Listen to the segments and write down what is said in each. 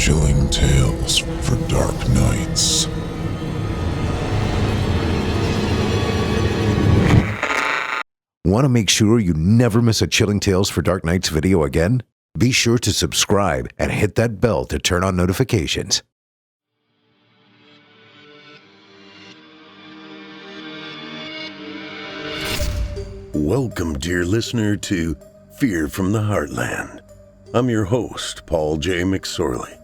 Chilling tales for dark nights. Want to make sure you never miss a Chilling Tales for Dark Nights video again? Be sure to subscribe and hit that bell to turn on notifications. Welcome, dear listener, to Fear from the Heartland. I'm your host, Paul J. McSorley.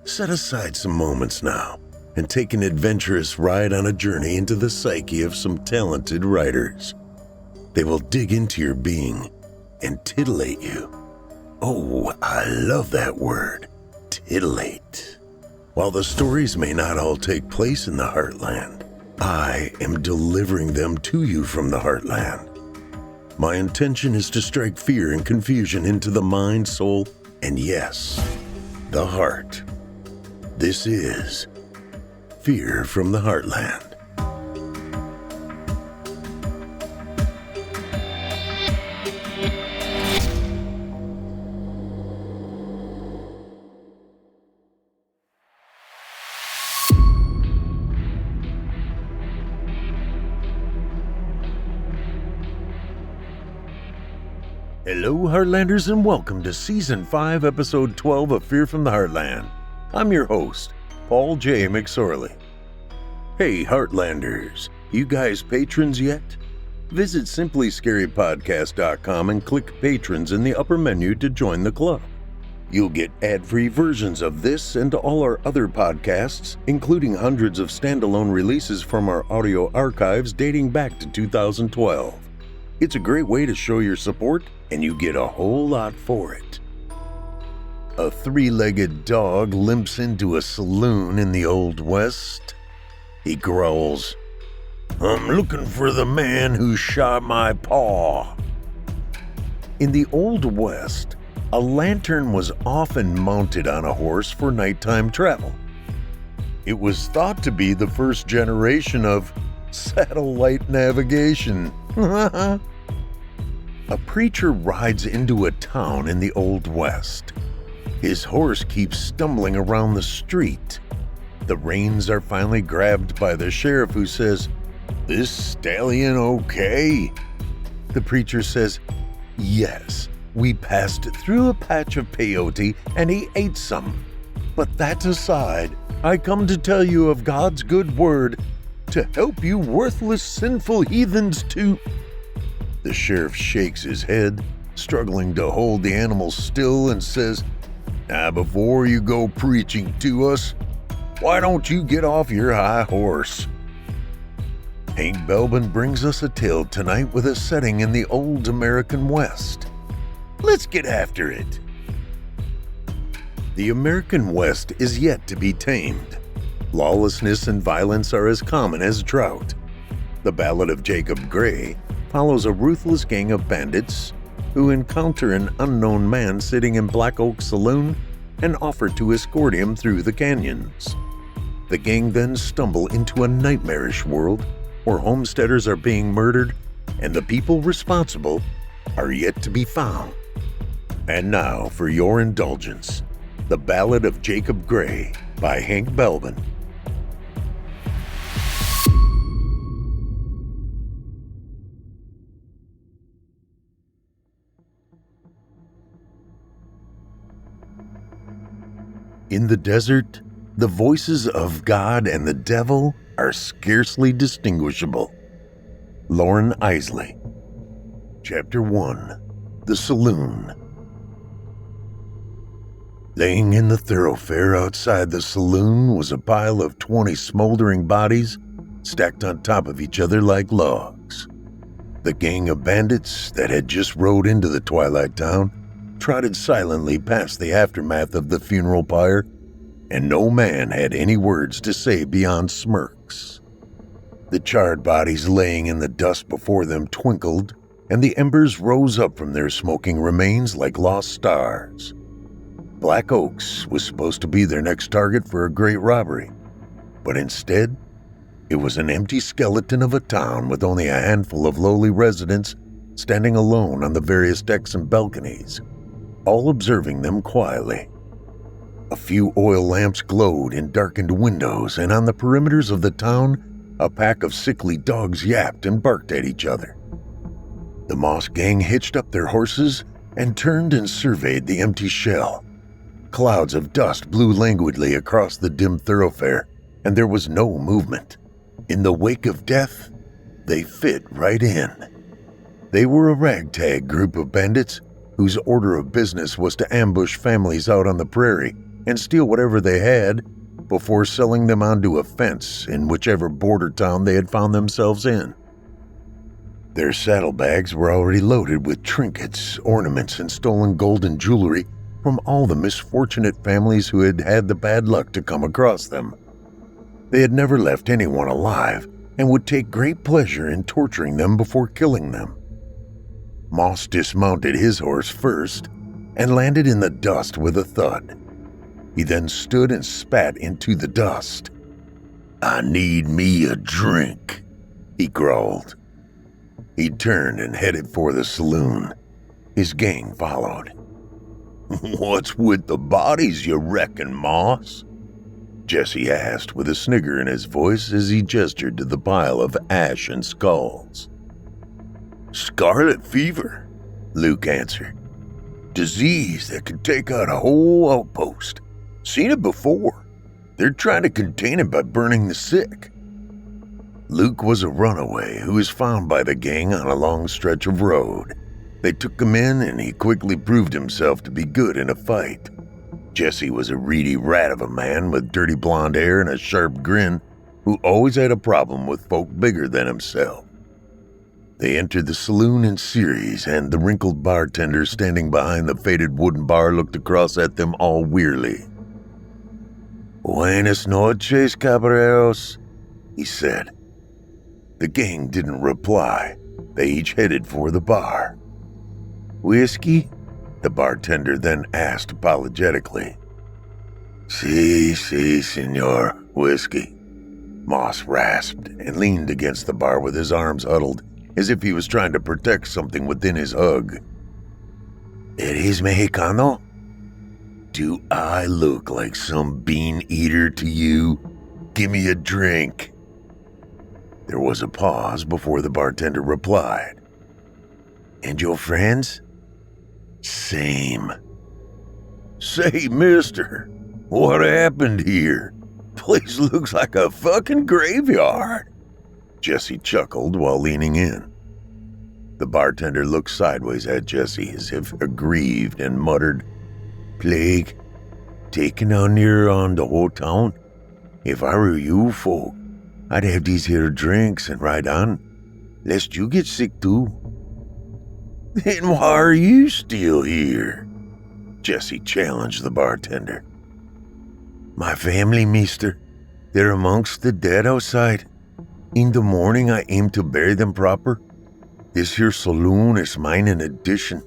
Set aside some moments now and take an adventurous ride on a journey into the psyche of some talented writers. They will dig into your being and titillate you. Oh, I love that word, titillate. While the stories may not all take place in the Heartland, I am delivering them to you from the Heartland. My intention is to strike fear and confusion into the mind, soul, and yes, the heart. This is Fear from the Heartland. Hello, Heartlanders, and welcome to Season 5, Episode 12 of Fear from the Heartland. I'm your host, Paul J. McSorley. Hey, Heartlanders, you guys patrons yet? Visit simplyscarypodcast.com and click Patrons in the upper menu to join the club. You'll get ad-free versions of this and all our other podcasts, including hundreds of standalone releases from our audio archives dating back to 2012. It's a great way to show your support, and you get a whole lot for it. A three-legged dog limps into a saloon in the Old West. He growls, "I'm looking for the man who shot my paw." In the Old West, a lantern was often mounted on a horse for nighttime travel. It was thought to be the first generation of satellite navigation. A preacher rides into a town in the Old West. His horse keeps stumbling around the street. The reins are finally grabbed by the sheriff, who says, "This stallion okay?" The preacher says, "Yes, we passed through a patch of peyote and he ate some. But that's aside, I come to tell you of God's good word to help you worthless, sinful heathens to..." The sheriff shakes his head, struggling to hold the animal still, and says, "Now, before you go preaching to us, why don't you get off your high horse?" Hank Belbin brings us a tale tonight with a setting in the old American West. Let's get after it. The American West is yet to be tamed. Lawlessness and violence are as common as drought. The Ballad of Jakob follows a ruthless gang of bandits who encounter an unknown man sitting in Black Oak Saloon and offer to escort him through the canyons. The gang then stumble into a nightmarish world where homesteaders are being murdered and the people responsible are yet to be found. And now, for your indulgence, The Ballad of Jakob by Hank Belbin. In the desert, the voices of God and the devil are scarcely distinguishable. Lauren Isley. Chapter 1. The Saloon. Laying in the thoroughfare outside the saloon was a pile of 20 smoldering bodies stacked on top of each other like logs. The gang of bandits that had just rode into the twilight town trotted silently past the aftermath of the funeral pyre, and no man had any words to say beyond smirks. The charred bodies laying in the dust before them twinkled, and the embers rose up from their smoking remains like lost stars. Black Oaks was supposed to be their next target for a great robbery, but instead, it was an empty skeleton of a town with only a handful of lowly residents standing alone on the various decks and balconies, all observing them quietly. A few oil lamps glowed in darkened windows, and on the perimeters of the town, a pack of sickly dogs yapped and barked at each other. The Moss gang hitched up their horses and turned and surveyed the empty shell. Clouds of dust blew languidly across the dim thoroughfare, and there was no movement. In the wake of death, they fit right in. They were a ragtag group of bandits whose order of business was to ambush families out on the prairie and steal whatever they had before selling them onto a fence in whichever border town they had found themselves in. Their saddlebags were already loaded with trinkets, ornaments, and stolen gold and jewelry from all the misfortunate families who had had the bad luck to come across them. They had never left anyone alive and would take great pleasure in torturing them before killing them. Moss dismounted his horse first and landed in the dust with a thud. He then stood and spat into the dust. "I need me a drink," he growled. He turned and headed for the saloon. His gang followed. "What's with the bodies, you reckon, Moss?" Jesse asked with a snigger in his voice as he gestured to the pile of ash and skulls. "Scarlet fever," Luke answered. "Disease that could take out a whole outpost. Seen it before. They're trying to contain it by burning the sick." Luke was a runaway who was found by the gang on a long stretch of road. They took him in and he quickly proved himself to be good in a fight. Jesse was a reedy rat of a man with dirty blonde hair and a sharp grin who always had a problem with folk bigger than himself. They entered the saloon in series, and the wrinkled bartender standing behind the faded wooden bar looked across at them all wearily. "Buenas noches, caballeros," he said. The gang didn't reply. They each headed for the bar. "Whiskey?" the bartender then asked apologetically. Si, senor, whiskey," Moss rasped and leaned against the bar with his arms huddled as if he was trying to protect something within his hug. "Eres Mexicano? Do I look like some bean eater to you? Give me a drink." There was a pause before the bartender replied. "And your friends?" "Same." "Say, mister, what happened here? Place looks like a fucking graveyard." Jesse chuckled while leaning in. The bartender looked sideways at Jesse as if aggrieved and muttered, "Plague, taking on near on the whole town? If I were you folk, I'd have these here drinks and ride on, lest you get sick too." "Then why are you still here?" Jesse challenged the bartender. "My family, mister. They're amongst the dead outside. In the morning, I aim to bury them proper. This here saloon is mine in addition.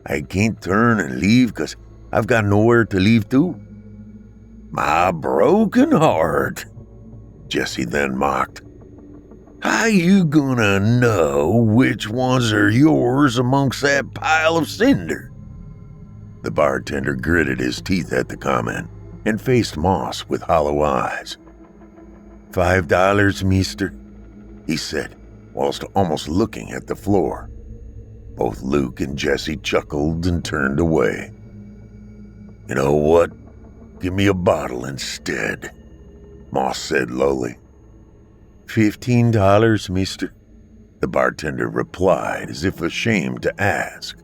I can't turn and leave because I've got nowhere to leave to." "My broken heart," Jesse then mocked. "How you gonna know which ones are yours amongst that pile of cinder?" The bartender gritted his teeth at the comment and faced Moss with hollow eyes. $5, mister," he said, whilst almost looking at the floor. Both Luke and Jesse chuckled and turned away. "You know what? Give me a bottle instead," Moss said lowly. $15, mister," the bartender replied as if ashamed to ask.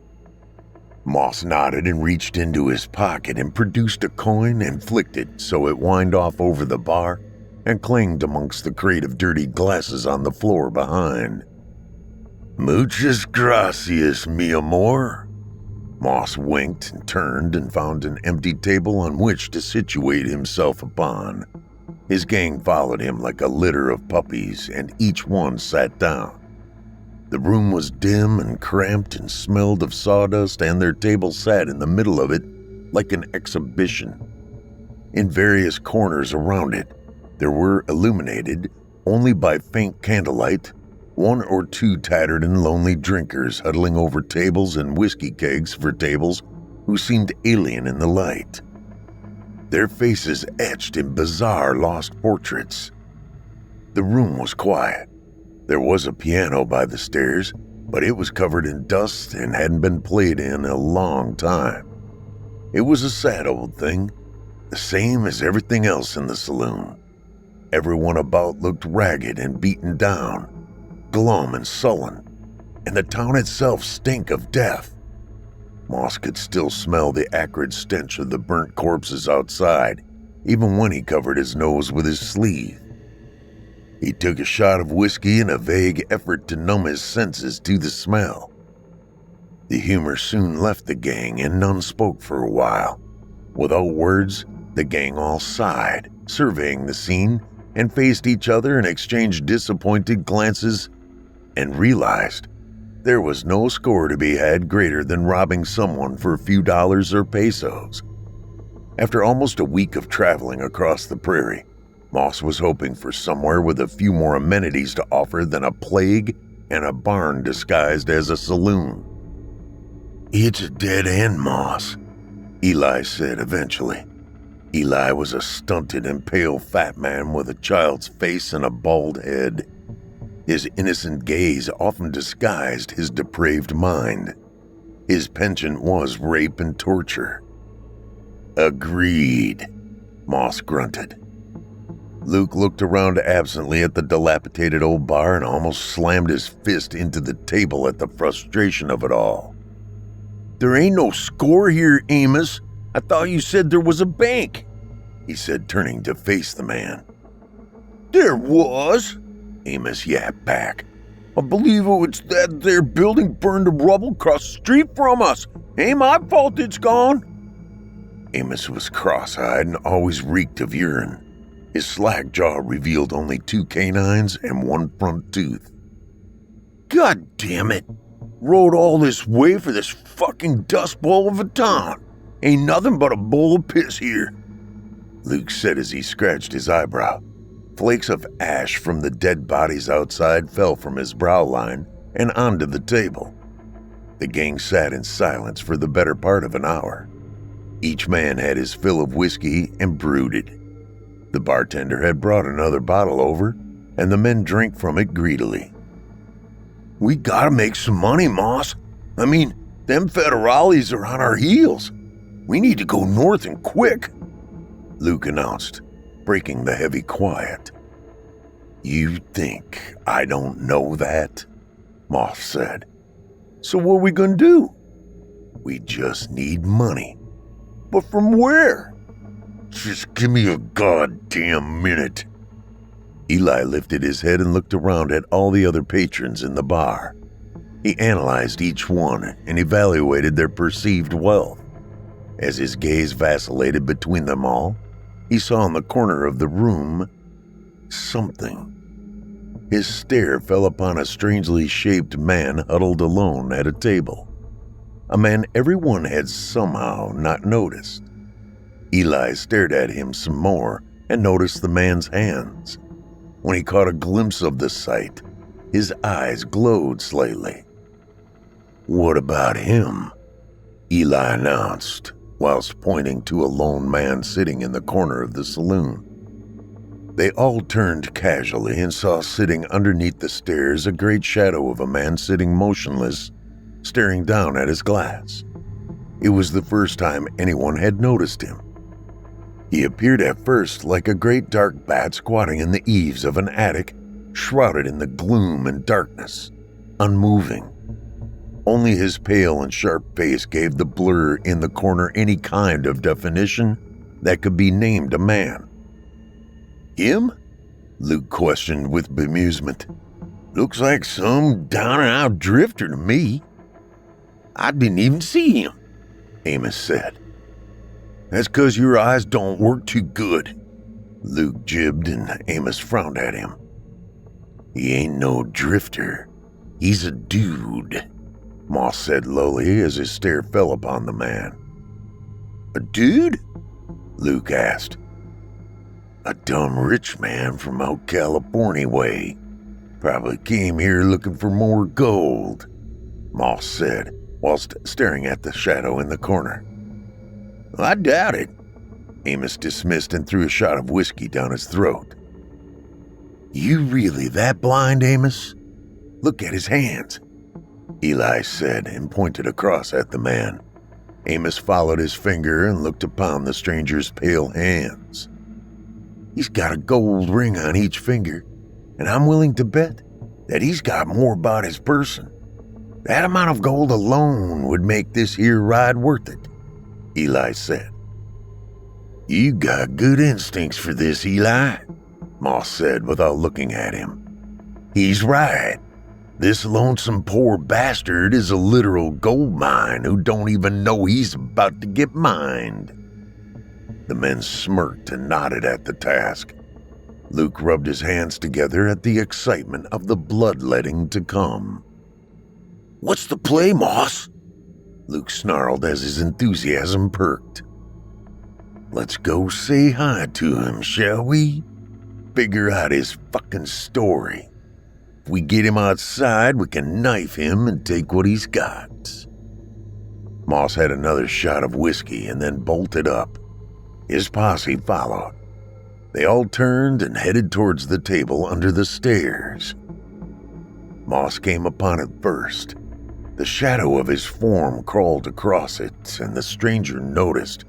Moss nodded and reached into his pocket and produced a coin and flicked it so it whined off over the bar and clanged amongst the crate of dirty glasses on the floor behind. "Muchas gracias, mi amor." Moss winked and turned and found an empty table on which to situate himself upon. His gang followed him like a litter of puppies, and each one sat down. The room was dim and cramped and smelled of sawdust, and their table sat in the middle of it like an exhibition. In various corners around it, there were illuminated only by faint candlelight, one or two tattered and lonely drinkers huddling over tables and whiskey kegs for tables who seemed alien in the light. their faces etched in bizarre lost portraits. The room was quiet. There was a piano by the stairs, but it was covered in dust and hadn't been played in a long time. It was a sad old thing, the same as everything else in the saloon. Everyone about looked ragged and beaten down, glum and sullen, and the town itself stank of death. Moss could still smell the acrid stench of the burnt corpses outside, even when he covered his nose with his sleeve. He took a shot of whiskey in a vague effort to numb his senses to the smell. The humor soon left the gang and none spoke for a while. Without words, the gang all sighed, surveying the scene, and faced each other and exchanged disappointed glances, and realized there was no score to be had greater than robbing someone for a few dollars or pesos. After almost a week of traveling across the prairie, Moss was hoping for somewhere with a few more amenities to offer than a plague and a barn disguised as a saloon. "It's a dead end, Moss," Eli said eventually. Eli was a stunted and pale fat man with a child's face and a bald head. His innocent gaze often disguised his depraved mind. His penchant was rape and torture. "Agreed," Moss grunted. Luke looked around absently at the dilapidated old bar and almost slammed his fist into the table at the frustration of it all. "There ain't no score here, Amos. I thought you said there was a bank," he said, turning to face the man. "There was," Amos yapped back. "I believe it's that there building burned to rubble across the street from us. Ain't my fault it's gone." Amos was cross-eyed and always reeked of urine. His slack jaw revealed only 2 canines and 1 front tooth. "God damn it. Rode all this way for this fucking dust bowl of a town. Ain't nothing but a bowl of piss here," Luke said as he scratched his eyebrow. Flakes of ash from the dead bodies outside fell from his brow line and onto the table. The gang sat in silence for the better part of an hour. Each man had his fill of whiskey and brooded. The bartender had brought another bottle over, and the men drank from it greedily. "We gotta make some money, Moss. I mean, them federales are on our heels. We need to go north and quick," Luke announced, breaking the heavy quiet. "You think I don't know that?" Moss said. "So what are we gonna do?" "We just need money." "But from where?" "Just give me a goddamn minute." Eli lifted his head and looked around at all the other patrons in the bar. He analyzed each one and evaluated their perceived wealth. As his gaze vacillated between them all, he saw in the corner of the room something. His stare fell upon a strangely shaped man huddled alone at a table. A man everyone had somehow not noticed. Eli stared at him some more and noticed the man's hands. When he caught a glimpse of the sight, his eyes glowed slightly. "What about him?" Eli announced, whilst pointing to a lone man sitting in the corner of the saloon. They all turned casually and saw sitting underneath the stairs a great shadow of a man sitting motionless, staring down at his glass. It was the first time anyone had noticed him. He appeared at first like a great dark bat squatting in the eaves of an attic, shrouded in the gloom and darkness, unmoving. Only his pale and sharp face gave the blur in the corner any kind of definition that could be named a man. "Him?" Luke questioned with bemusement. "Looks like some down-and-out drifter to me." "I didn't even see him," Amos said. "That's 'cause your eyes don't work too good," Luke jibbed, and Amos frowned at him. "He ain't no drifter. He's a dude," Moss said lowly as his stare fell upon the man. "A dude?" Luke asked. "A dumb rich man from out California way. Probably came here looking for more gold," Moss said, whilst staring at the shadow in the corner. "I doubt it. Amos dismissed and threw a shot of whiskey down his throat. You really that blind, Amos? Look at his hands, Eli said and pointed across at the man. Amos followed his finger and looked upon the stranger's pale hands. He's got a gold ring on each finger, and I'm willing to bet that he's got more about his person. That amount of gold alone would make this here ride worth it, Eli said. You got good instincts for this, Eli, Moss said without looking at him. He's right. This lonesome poor bastard is a literal gold mine who don't even know he's about to get mined. The men smirked and nodded at the task. Luke rubbed his hands together at the excitement of the bloodletting to come. What's the play, Moss? Luke snarled as his enthusiasm perked. Let's go say hi to him, shall we? Figure out his fucking story. If we get him outside, we can knife him and take what he's got. Moss had another shot of whiskey and then bolted up. His posse followed. They all turned and headed towards the table under the stairs. Moss came upon it first. The shadow of his form crawled across it, and the stranger noticed.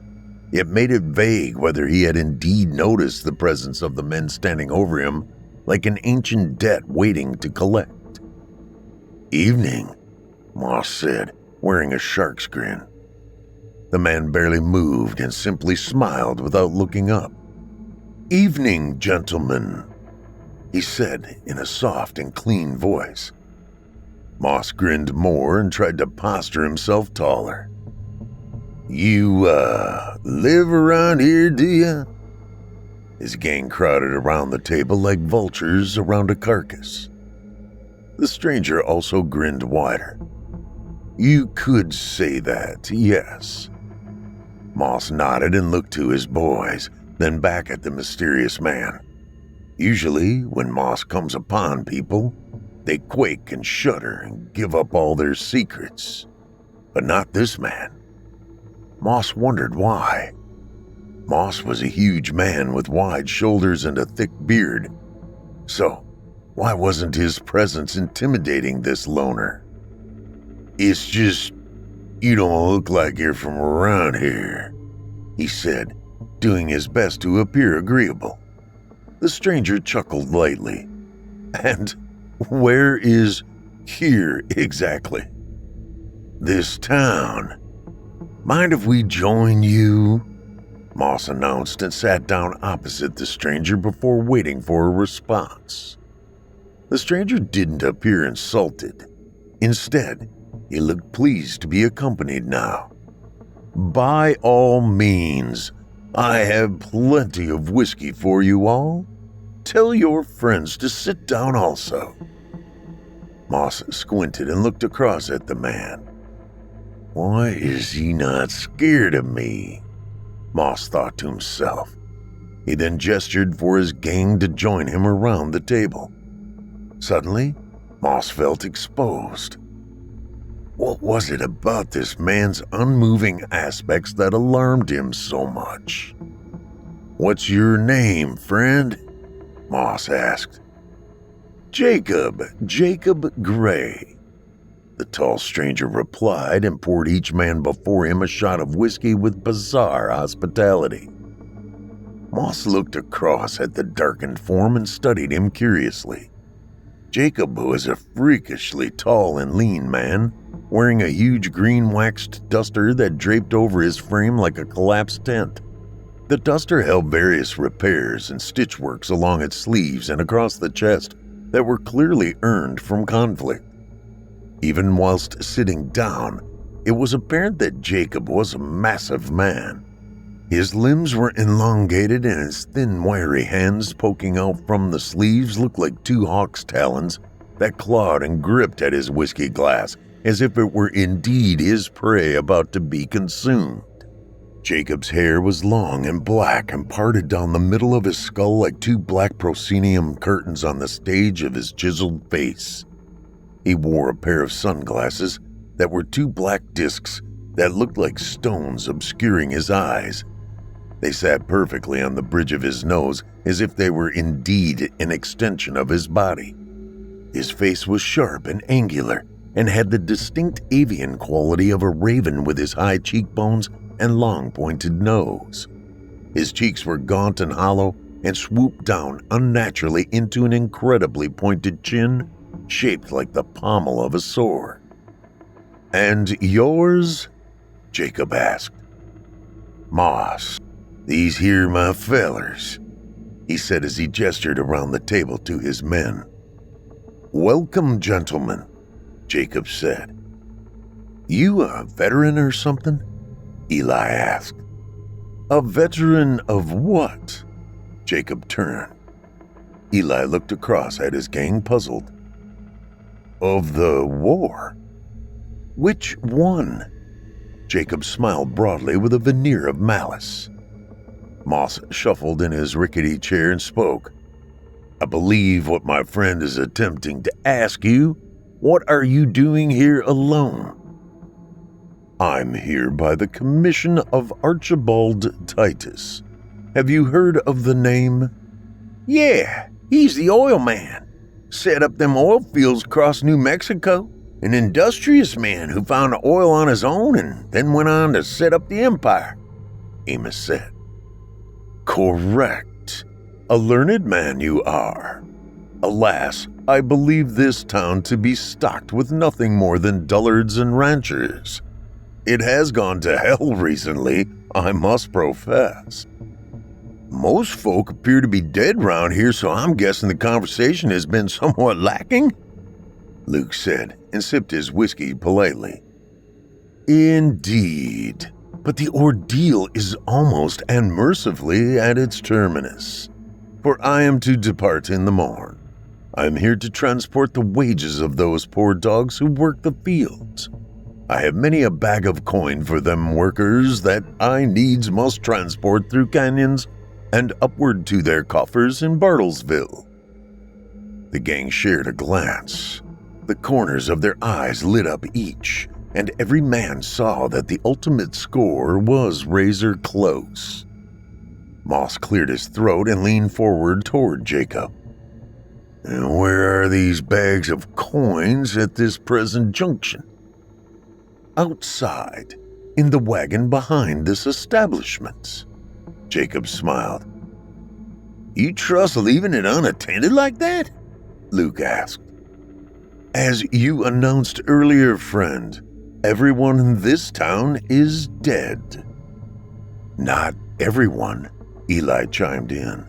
It made it vague whether he had indeed noticed the presence of the men standing over him, like an ancient debt waiting to collect. Evening, Moss said, wearing a shark's grin. The man barely moved and simply smiled without looking up. Evening, gentlemen, he said in a soft and clean voice. Moss grinned more and tried to posture himself taller. You, live around here, do ya? His gang crowded around the table like vultures around a carcass. The stranger also grinned wider. You could say that, yes. Moss nodded and looked to his boys, then back at the mysterious man. Usually, when Moss comes upon people, they quake and shudder and give up all their secrets. But not this man. Moss wondered why. Moss was a huge man with wide shoulders and a thick beard. So, why wasn't his presence intimidating this loner? It's just, you don't look like you're from around here, he said, doing his best to appear agreeable. The stranger chuckled lightly. And where is here exactly? This town. Mind if we join you? Moss announced and sat down opposite the stranger before waiting for a response. The stranger didn't appear insulted. Instead, he looked pleased to be accompanied now. By all means, I have plenty of whiskey for you all. Tell your friends to sit down also. Moss squinted and looked across at the man. Why is he not scared of me? Moss thought to himself. He then gestured for his gang to join him around the table. Suddenly, Moss felt exposed. What was it about this man's unmoving aspects that alarmed him so much? What's your name, friend? Moss asked. Jakob Gray. The tall stranger replied and poured each man before him a shot of whiskey with bizarre hospitality. Moss looked across at the darkened form and studied him curiously. Jakob was a freakishly tall and lean man, wearing a huge green waxed duster that draped over his frame like a collapsed tent. The duster held various repairs and stitchworks along its sleeves and across the chest that were clearly earned from conflict. Even whilst sitting down, it was apparent that Jakob was a massive man. His limbs were elongated and his thin, wiry hands poking out from the sleeves looked like two hawk's talons that clawed and gripped at his whiskey glass as if it were indeed his prey about to be consumed. Jacob's hair was long and black and parted down the middle of his skull like two black proscenium curtains on the stage of his chiseled face. He wore a pair of sunglasses that were two black discs that looked like stones obscuring his eyes. They sat perfectly on the bridge of his nose as if they were indeed an extension of his body. His face was sharp and angular and had the distinct avian quality of a raven with his high cheekbones and long pointed nose. His cheeks were gaunt and hollow and swooped down unnaturally into an incredibly pointed chin shaped like the pommel of a sword. "And yours?" Jakob asked. "Moss, these here my fellers," he said as he gestured around the table to his men. "Welcome, gentlemen," Jakob said. "You a veteran or something?" Eli asked. "A veteran of what?" Jakob turned. Eli looked across at his gang, puzzled. "Of the war." "Which one?" Jakob smiled broadly with a veneer of malice. Moss shuffled in his rickety chair and spoke. "I believe what my friend is attempting to ask you. What are you doing here alone?" "I'm here by the commission of Archibald Titus. Have you heard of the name?" "Yeah, he's the oil man. Set up them oil fields across New Mexico. An industrious man who found oil on his own and then went on to set up the empire," Amos said. "Correct. A learned man you are. Alas, I believe this town to be stocked with nothing more than dullards and ranchers. It has gone to hell recently, I must profess. Most folk appear to be dead round here, so I'm guessing the conversation has been somewhat lacking," Luke said and sipped his whiskey politely. "Indeed, but the ordeal is almost and mercifully at its terminus, for I am to depart in the morn. I am here to transport the wages of those poor dogs who work the fields. I have many a bag of coin for them workers that I needs must transport through canyons and upward to their coffers in Bartlesville." The gang shared a glance. The corners of their eyes lit up each, and every man saw that the ultimate score was razor close. Moss cleared his throat and leaned forward toward Jakob. "And where are these bags of coins at this present junction?" "Outside, in the wagon behind this establishment." Jakob smiled. "You trust leaving it unattended like that?" Luke asked. "As you announced earlier, friend, everyone in this town is dead." "Not everyone," Eli chimed in.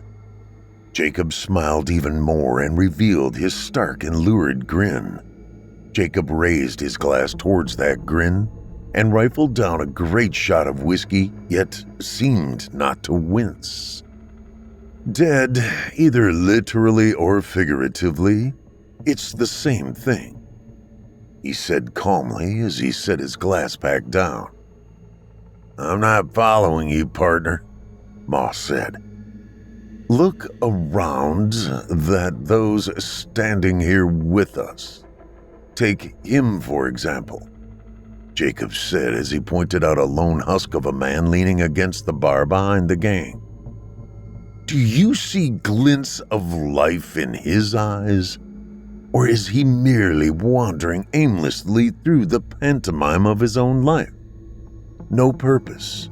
Jakob smiled even more and revealed his stark and lurid grin. Jakob raised his glass towards that grin and rifled down a great shot of whiskey, yet seemed not to wince. "Dead, either literally or figuratively, it's the same thing," he said calmly as he set his glass back down. "I'm not following you, partner," Moss said. "Look around at those standing here with us. Take him, for example," Jakob said as he pointed out a lone husk of a man leaning against the bar behind the gang. "Do you see glints of life in his eyes? Or is he merely wandering aimlessly through the pantomime of his own life? No purpose,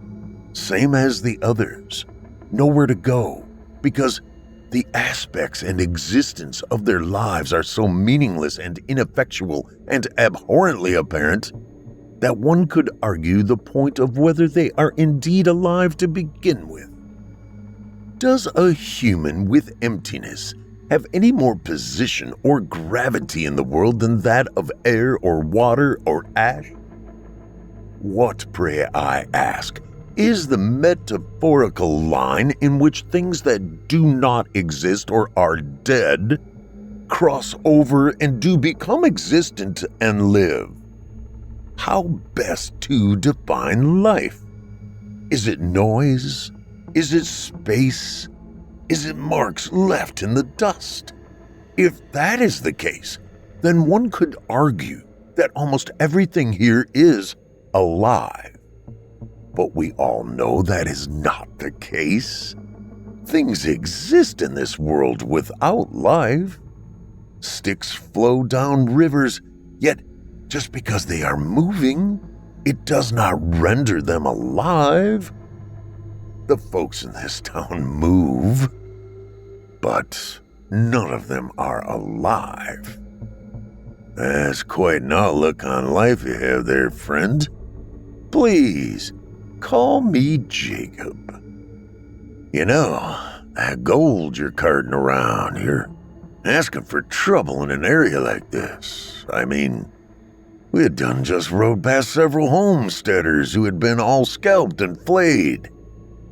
same as the others, nowhere to go, because the aspects and existence of their lives are so meaningless and ineffectual and abhorrently apparent that one could argue the point of whether they are indeed alive to begin with. Does a human with emptiness have any more position or gravity in the world than that of air or water or ash? What, pray I ask, is the metaphorical line in which things that do not exist or are dead cross over and do become existent and live? How best to define life? Is it noise? Is it space? Is it marks left in the dust? If that is the case, then one could argue that almost everything here is alive. But we all know that is not the case. Things exist in this world without life. Sticks flow down rivers, yet just because they are moving, it does not render them alive. The folks in this town move, but none of them are alive. That's quite an outlook on life you have there, friend. Please, call me Jacob. You know, that gold you're carting around, you're asking for trouble in an area like this. I mean, we had done just rode past several homesteaders who had been all scalped and flayed.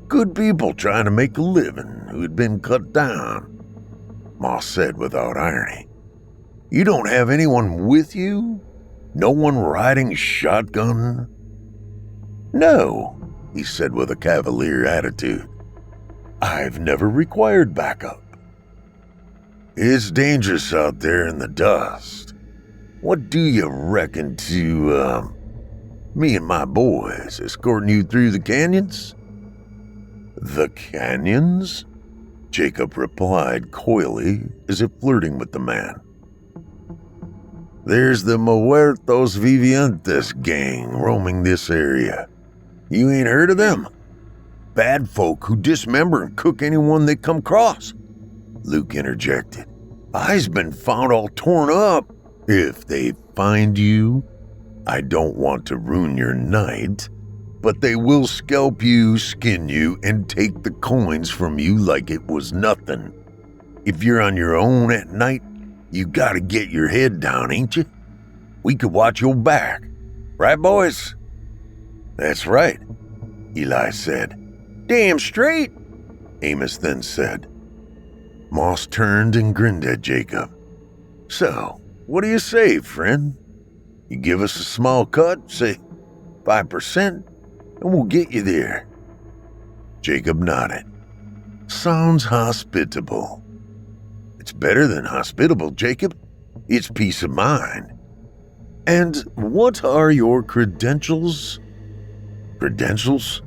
Good people trying to make a living who had been cut down. Moss said without irony. You don't have anyone with you? No one riding shotgun? No, he said with a cavalier attitude. I've never required backup. It's dangerous out there in the dust. What do you reckon to, me and my boys escorting you through the canyons? The canyons? Jacob replied coyly, as if flirting with the man. There's the Muertos Vivientes gang roaming this area. You ain't heard of them? Bad folk who dismember and cook anyone they come across. Luke interjected. I's been found all torn up. If they find you, I don't want to ruin your night, but they will scalp you, skin you, and take the coins from you like it was nothing. If you're on your own at night, you gotta get your head down, ain't you? We could watch your back. Right, boys? That's right, Eli said. Damn straight, Amos then said. Moss turned and grinned at Jacob. So, what do you say, friend? You give us a small cut, say 5%, and we'll get you there. Jacob nodded. Sounds hospitable. It's better than hospitable, Jacob. It's peace of mind. And what are your credentials? Credentials?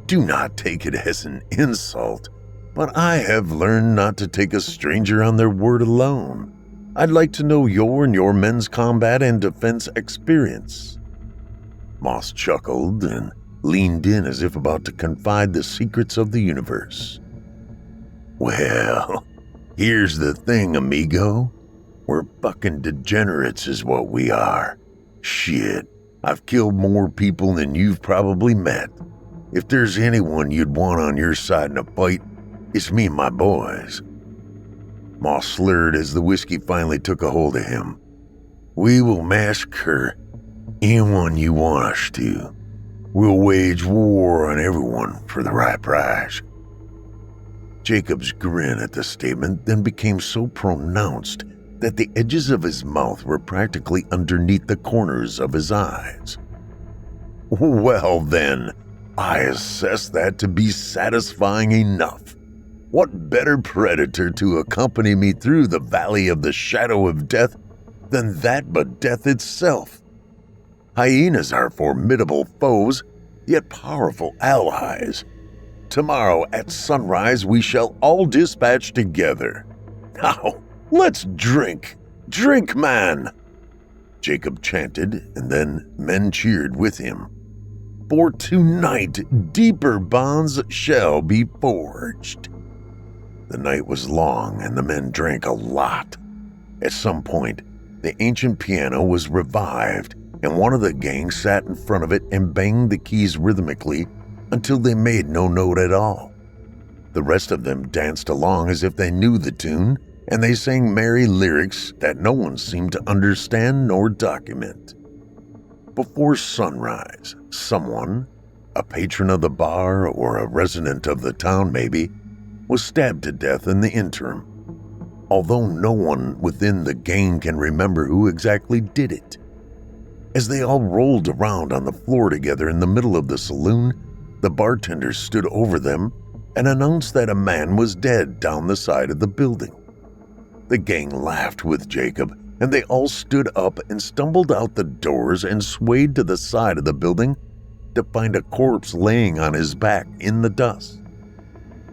Do not take it as an insult, but I have learned not to take a stranger on their word alone. I'd like to know your and your men's combat and defense experience. Moss chuckled and leaned in as if about to confide the secrets of the universe. Well, here's the thing, amigo. We're fucking degenerates is what we are. Shit, I've killed more people than you've probably met. If there's anyone you'd want on your side in a fight, it's me and my boys. Moss slurred as the whiskey finally took a hold of him. We will massacre anyone you want us to. We'll wage war on everyone for the right price. Jacob's grin at the statement then became so pronounced that the edges of his mouth were practically underneath the corners of his eyes. Well then, I assess that to be satisfying enough. What better predator to accompany me through the valley of the shadow of death than that but death itself? Hyenas are formidable foes, yet powerful allies. Tomorrow at sunrise we shall all dispatch together. Now, let's drink. Drink, man! Jacob chanted, and then men cheered with him. For tonight, deeper bonds shall be forged. The night was long, and the men drank a lot. At some point, the ancient piano was revived, and one of the gang sat in front of it and banged the keys rhythmically until they made no note at all. The rest of them danced along as if they knew the tune, and they sang merry lyrics that no one seemed to understand nor document. Before sunrise, someone, a patron of the bar or a resident of the town maybe, was stabbed to death in the interim, although no one within the gang can remember who exactly did it. As they all rolled around on the floor together in the middle of the saloon, the bartender stood over them and announced that a man was dead down the side of the building. The gang laughed with Jacob, and they all stood up and stumbled out the doors and swayed to the side of the building to find a corpse laying on his back in the dust.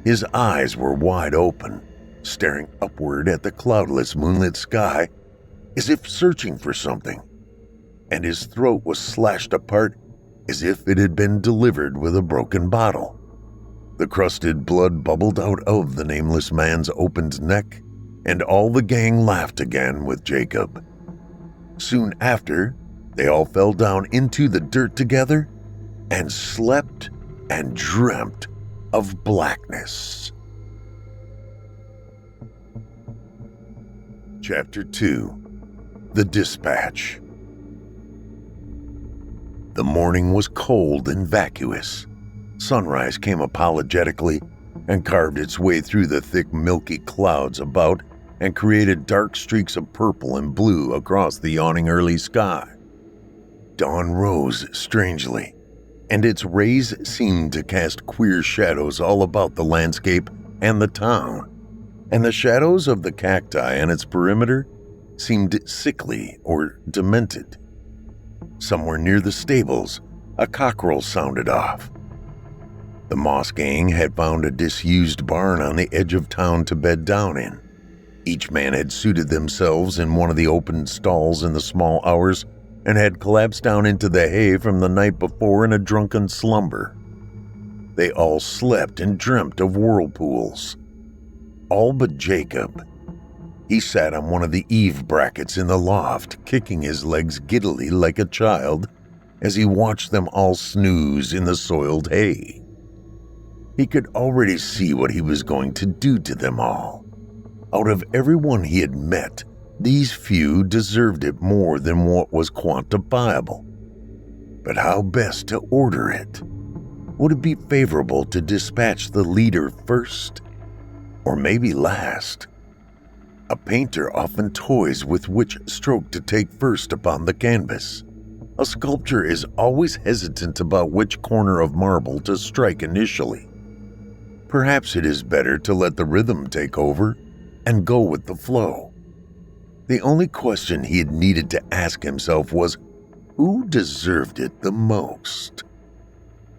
His eyes were wide open, staring upward at the cloudless moonlit sky as if searching for something, and his throat was slashed apart as if it had been delivered with a broken bottle. The crusted blood bubbled out of the nameless man's opened neck, and all the gang laughed again with Jakob. Soon after, they all fell down into the dirt together and slept and dreamt of blackness. Chapter 2. The Dispatch. The morning was cold and vacuous. Sunrise came apologetically and carved its way through the thick milky clouds about and created dark streaks of purple and blue across the yawning early sky. Dawn rose strangely, and its rays seemed to cast queer shadows all about the landscape and the town, and the shadows of the cacti and its perimeter seemed sickly or demented. Somewhere near the stables, a cockerel sounded off. The Moss gang had found a disused barn on the edge of town to bed down in. Each man had suited themselves in one of the open stalls in the small hours and had collapsed down into the hay from the night before in a drunken slumber. They all slept and dreamt of whirlpools. All but Jakob. He sat on one of the eave brackets in the loft, kicking his legs giddily like a child as he watched them all snooze in the soiled hay. He could already see what he was going to do to them all. Out of everyone he had met, these few deserved it more than what was quantifiable. But how best to order it? Would it be favorable to dispatch the leader first? Or maybe last? A painter often toys with which stroke to take first upon the canvas. A sculptor is always hesitant about which corner of marble to strike initially. Perhaps it is better to let the rhythm take over and go with the flow. The only question he had needed to ask himself was, who deserved it the most?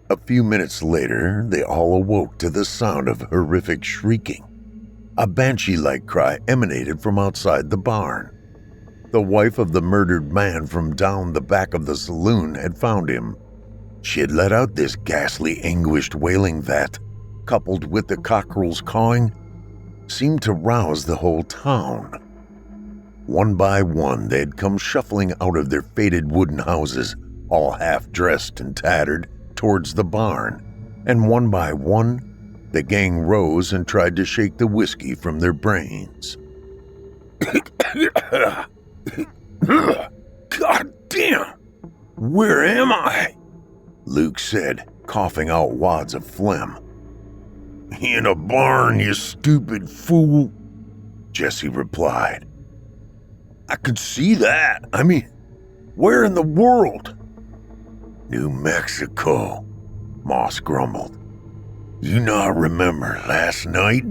A few minutes later, they all awoke to the sound of horrific shrieking. A banshee-like cry emanated from outside the barn. The wife of the murdered man from down the back of the saloon had found him. She had let out this ghastly, anguished wailing that, coupled with the cockerel's cawing, seemed to rouse the whole town. One by one, they had come shuffling out of their faded wooden houses, all half-dressed and tattered, towards the barn, and one by one, the gang rose and tried to shake the whiskey from their brains. God damn! Where am I? Luke said, coughing out wads of phlegm. In a barn, you stupid fool, Jesse replied. I could see that. I mean, where in the world? New Mexico, Moss grumbled. You not remember last night?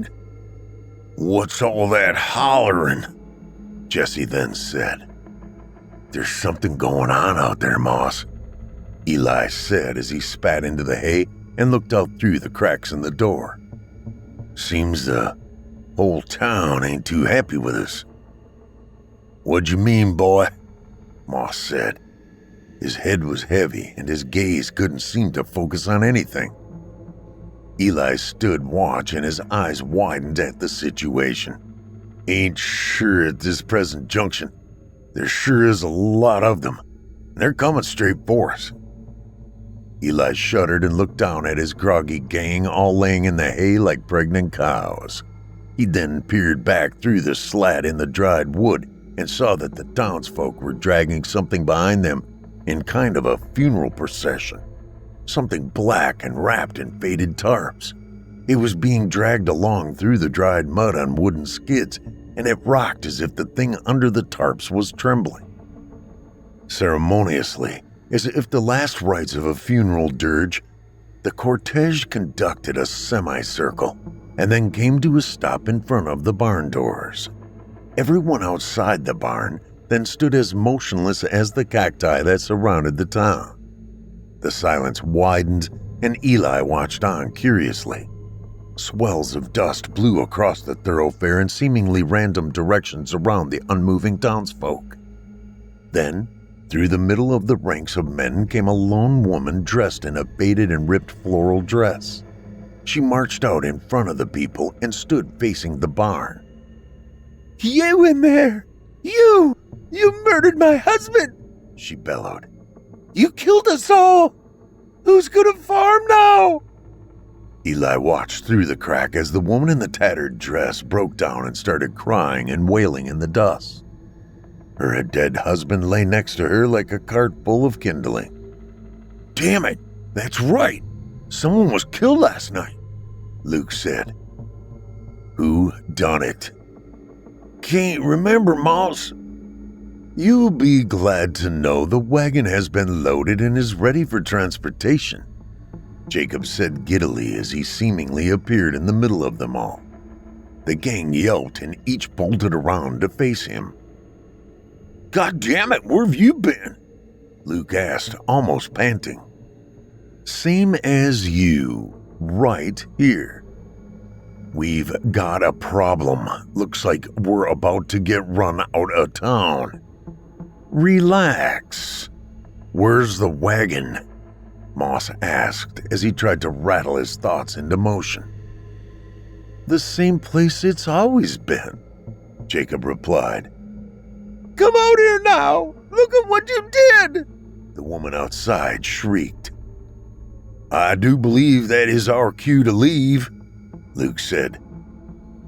What's all that hollering? Jesse then said. There's something going on out there, Moss, Eli said as he spat into the hay and looked out through the cracks in the door. Seems the whole town ain't too happy with us. What'd you mean, boy? Moss said. His head was heavy and his gaze couldn't seem to focus on anything. Eli stood watch and his eyes widened at the situation. Ain't sure at this present junction. There sure is a lot of them. They're coming straight for us. Eli shuddered and looked down at his groggy gang all laying in the hay like pregnant cows. He then peered back through the slat in the dried wood and saw that the townsfolk were dragging something behind them in kind of a funeral procession. Something black and wrapped in faded tarps. It was being dragged along through the dried mud on wooden skids, and it rocked as if the thing under the tarps was trembling. Ceremoniously, as if the last rites of a funeral dirge, the cortege conducted a semicircle and then came to a stop in front of the barn doors. Everyone outside the barn then stood as motionless as the cacti that surrounded the town. The silence widened, and Eli watched on curiously. Swells of dust blew across the thoroughfare in seemingly random directions around the unmoving townsfolk. Then, through the middle of the ranks of men came a lone woman dressed in a faded and ripped floral dress. She marched out in front of the people and stood facing the barn. "You in there! You murdered my husband!" she bellowed. "You killed us all! Who's gonna farm now?" Eli watched through the crack as the woman in the tattered dress broke down and started crying and wailing in the dust. Her dead husband lay next to her like a cart full of kindling. "Damn it, that's right. Someone was killed last night," Luke said. "Who done it?" "Can't remember, Moss." "You'll be glad to know the wagon has been loaded and is ready for transportation," Jakob said giddily as he seemingly appeared in the middle of them all. The gang yelped and each bolted around to face him. "God damn it, where have you been?" Luke asked, almost panting. "Same as you, right here. We've got a problem. Looks like we're about to get run out of town." "Relax. Where's the wagon?" Moss asked as he tried to rattle his thoughts into motion. "The same place it's always been," Jakob replied. "Come out here now! Look at what you did!" the woman outside shrieked. "I do believe that is our cue to leave," Luke said.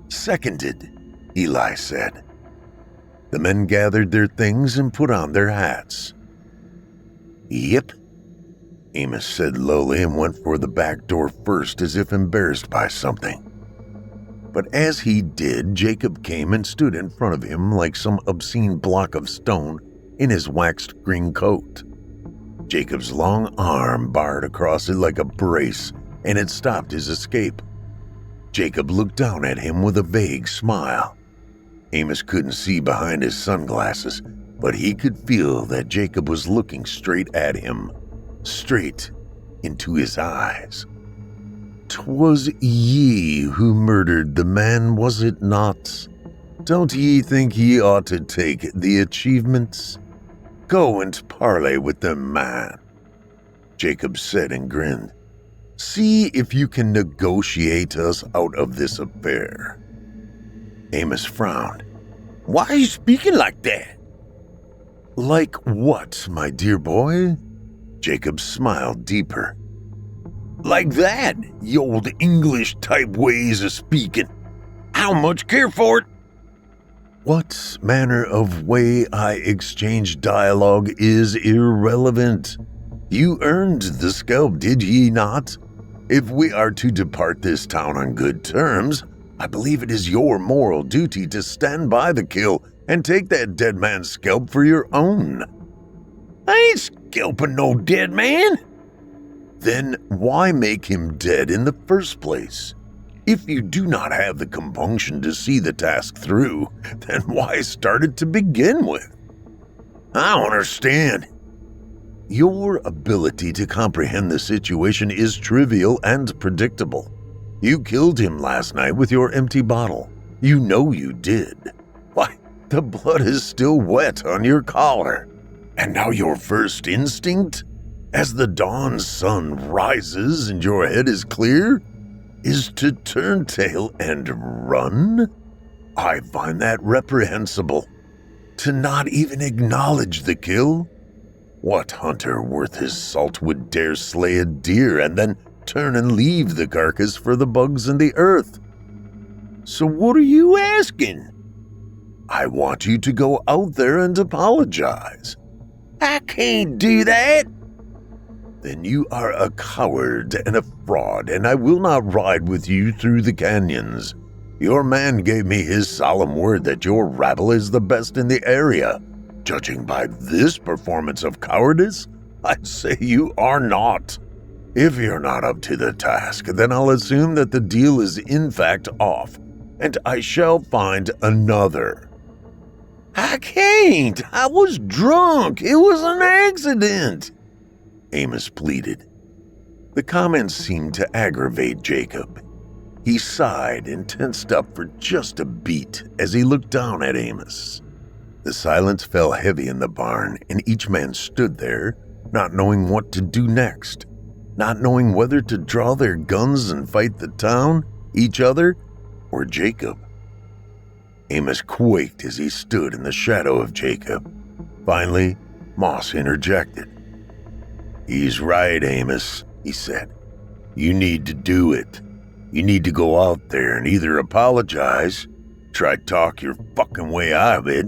"Seconded," Eli said. The men gathered their things and put on their hats. "Yep," Amos said lowly and went for the back door first as if embarrassed by something. But as he did, Jakob came and stood in front of him like some obscene block of stone in his waxed green coat. Jacob's long arm barred across it like a brace, and it stopped his escape. Jakob looked down at him with a vague smile. Amos couldn't see behind his sunglasses, but he could feel that Jakob was looking straight at him, straight into his eyes. "'Twas ye who murdered the man, was it not? Don't ye think ye ought to take the achievements? Go and parley with the man," Jakob said and grinned. "See if you can negotiate us out of this affair." Amos frowned. "Why are you speaking like that?" "Like what, my dear boy?" Jakob smiled deeper. "Like that, ye old English-type ways of speaking. How much care for it?" "What manner of way I exchange dialogue is irrelevant. You earned the scalp, did ye not? If we are to depart this town on good terms, I believe it is your moral duty to stand by the kill and take that dead man's scalp for your own." "I ain't scalping no dead man." "Then why make him dead in the first place? If you do not have the compunction to see the task through, then why start it to begin with?" "I don't understand." "Your ability to comprehend the situation is trivial and predictable. You killed him last night with your empty bottle. You know you did. Why, the blood is still wet on your collar. And now your first instinct, as the dawn's sun rises and your head is clear, is to turn tail and run? I find that reprehensible. To not even acknowledge the kill? What hunter worth his salt would dare slay a deer and then turn and leave the carcass for the bugs in the earth? So what are you asking?" "I want you to go out there and apologize." "I can't do that." "Then you are a coward and a fraud, and I will not ride with you through the canyons. Your man gave me his solemn word that your rabble is the best in the area. Judging by this performance of cowardice, I'd say you are not. If you're not up to the task, then I'll assume that the deal is in fact off, and I shall find another." "I can't. I was drunk. It was an accident." Amos pleaded. The comments seemed to aggravate Jacob. He sighed and tensed up for just a beat as he looked down at Amos. The silence fell heavy in the barn, and each man stood there, not knowing what to do next, not knowing whether to draw their guns and fight the town, each other, or Jacob. Amos quaked as he stood in the shadow of Jacob. Finally, Moss interjected. "He's right, Amos," he said. "You need to do it. You need to go out there and either apologize, try talk your fucking way out of it,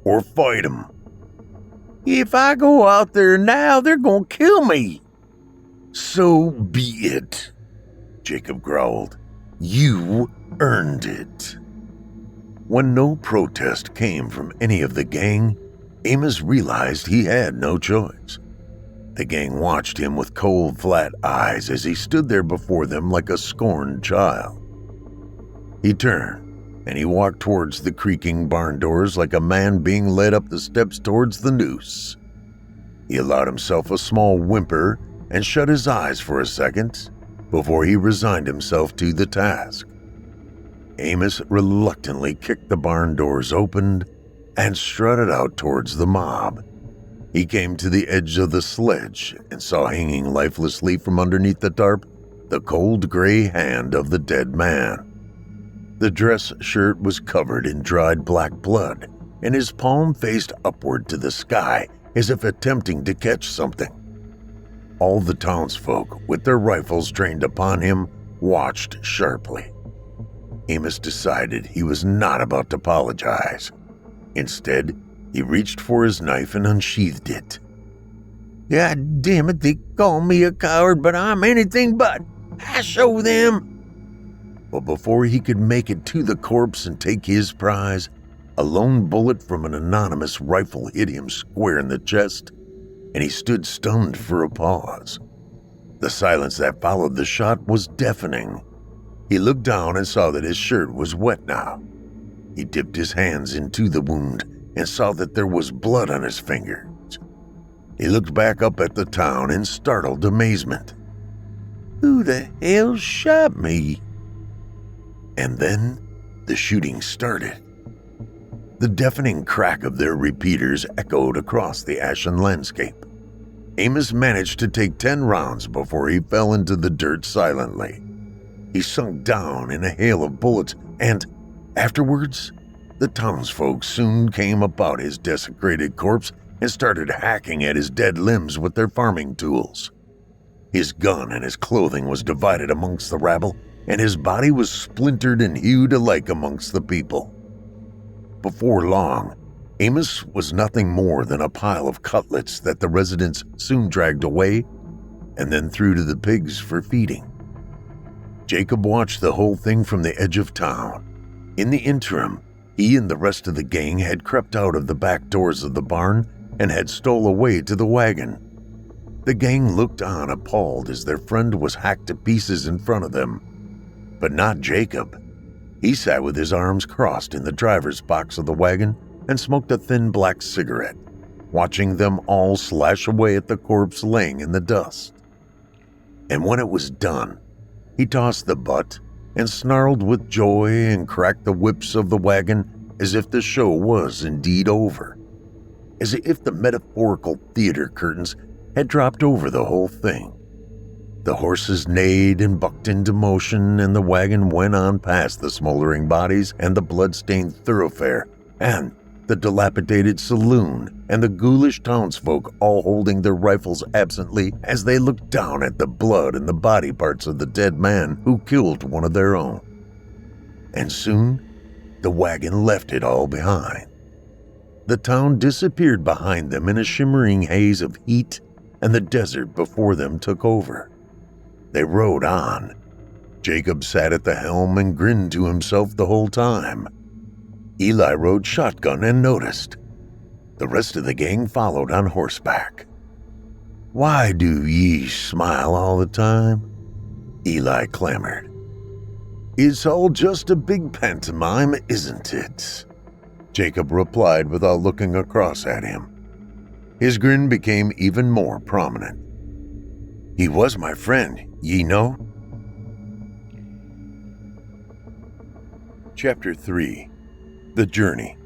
or fight him." "If I go out there now, they're gonna kill me." "So be it," Jacob growled. "You earned it." When no protest came from any of the gang, Amos realized he had no choice. The gang watched him with cold, flat eyes as he stood there before them like a scorned child. He turned, and he walked towards the creaking barn doors like a man being led up the steps towards the noose. He allowed himself a small whimper and shut his eyes for a second before he resigned himself to the task. Amos reluctantly kicked the barn doors open and strutted out towards the mob. He came to the edge of the sledge and saw hanging lifelessly from underneath the tarp the cold gray hand of the dead man. The dress shirt was covered in dried black blood, and his palm faced upward to the sky as if attempting to catch something. All the townsfolk, with their rifles trained upon him, watched sharply. Amos decided he was not about to apologize. Instead, he reached for his knife and unsheathed it. "God damn it, they call me a coward, but I'm anything but. I show them." But before he could make it to the corpse and take his prize, a lone bullet from an anonymous rifle hit him square in the chest, and he stood stunned for a pause. The silence that followed the shot was deafening. He looked down and saw that his shirt was wet now. He dipped his hands into the wound and saw that there was blood on his fingers. He looked back up at the town in startled amazement. "Who the hell shot me?" And then the shooting started. The deafening crack of their repeaters echoed across the ashen landscape. Amos managed to take 10 rounds before he fell into the dirt silently. He sunk down in a hail of bullets, and afterwards, the townsfolk soon came about his desecrated corpse and started hacking at his dead limbs with their farming tools. His gun and his clothing was divided amongst the rabble, and his body was splintered and hewed alike amongst the people. Before long, Amos was nothing more than a pile of cutlets that the residents soon dragged away and then threw to the pigs for feeding. Jacob watched the whole thing from the edge of town. In the interim, he and the rest of the gang had crept out of the back doors of the barn and had stole away to the wagon. The gang looked on appalled as their friend was hacked to pieces in front of them. But not Jacob. He sat with his arms crossed in the driver's box of the wagon and smoked a thin black cigarette, watching them all slash away at the corpse laying in the dust. And when it was done, he tossed the butt and snarled with joy and cracked the whips of the wagon as if the show was indeed over, as if the metaphorical theater curtains had dropped over the whole thing. The horses neighed and bucked into motion, and the wagon went on past the smoldering bodies and the blood-stained thoroughfare and the dilapidated saloon and the ghoulish townsfolk all holding their rifles absently as they looked down at the blood and the body parts of the dead man who killed one of their own. And soon, the wagon left it all behind. The town disappeared behind them in a shimmering haze of heat, and the desert before them took over. They rode on. Jacob sat at the helm and grinned to himself the whole time. Eli rode shotgun and noticed. The rest of the gang followed on horseback. "Why do ye smile all the time?" Eli clamored. "It's all just a big pantomime, isn't it?" Jacob replied without looking across at him. His grin became even more prominent. He was my friend, ye know? Chapter 3. The Journey.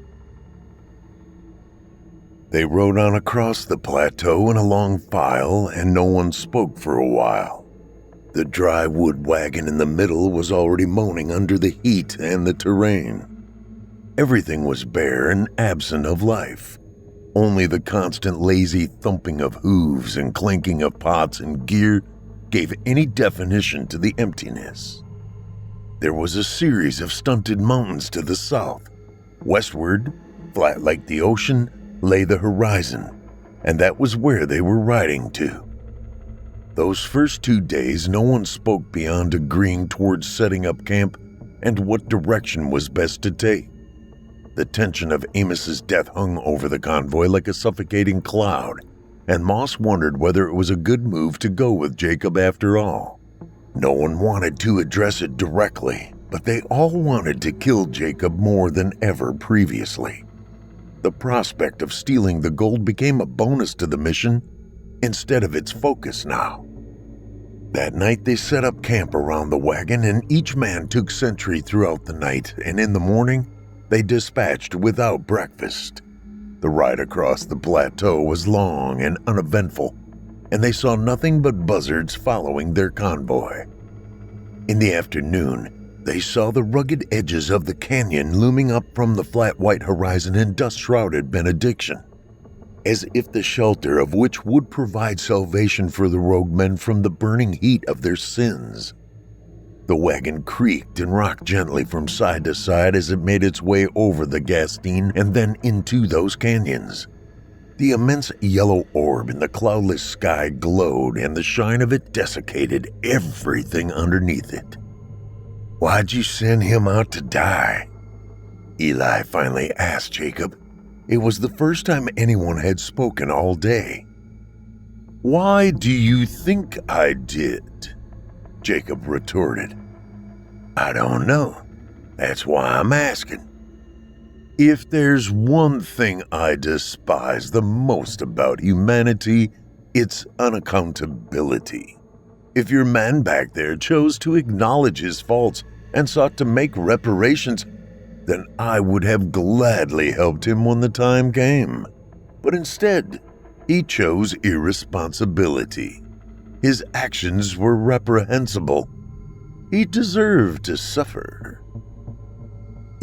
They rode on across the plateau in a long file, and no one spoke for a while. The dry wood wagon in the middle was already moaning under the heat and the terrain. Everything was bare and absent of life. Only the constant lazy thumping of hooves and clanking of pots and gear gave any definition to the emptiness. There was a series of stunted mountains to the south. Westward, flat like the ocean, lay the horizon, and that was where they were riding to. Those first 2 days, no one spoke beyond agreeing towards setting up camp and what direction was best to take. The tension of Amos's death hung over the convoy like a suffocating cloud, and Moss wondered whether it was a good move to go with Jakob after all. No one wanted to address it directly, but they all wanted to kill Jakob more than ever previously. The prospect of stealing the gold became a bonus to the mission instead of its focus now. That night they set up camp around the wagon, and each man took sentry throughout the night, and in the morning they dispatched without breakfast. The ride across the plateau was long and uneventful, and they saw nothing but buzzards following their convoy. In the afternoon, they saw the rugged edges of the canyon looming up from the flat white horizon in dust-shrouded benediction, as if the shelter of which would provide salvation for the rogue men from the burning heat of their sins. The wagon creaked and rocked gently from side to side as it made its way over the Gastine and then into those canyons. The immense yellow orb in the cloudless sky glowed, and the shine of it desiccated everything underneath it. "Why'd you send him out to die?" Eli finally asked Jakob. It was the first time anyone had spoken all day. "Why do you think I did?" Jakob retorted. "I don't know. That's why I'm asking. If there's one thing I despise the most about humanity, it's unaccountability. If your man back there chose to acknowledge his faults and sought to make reparations, then I would have gladly helped him when the time came. But instead, he chose irresponsibility. His actions were reprehensible. He deserved to suffer."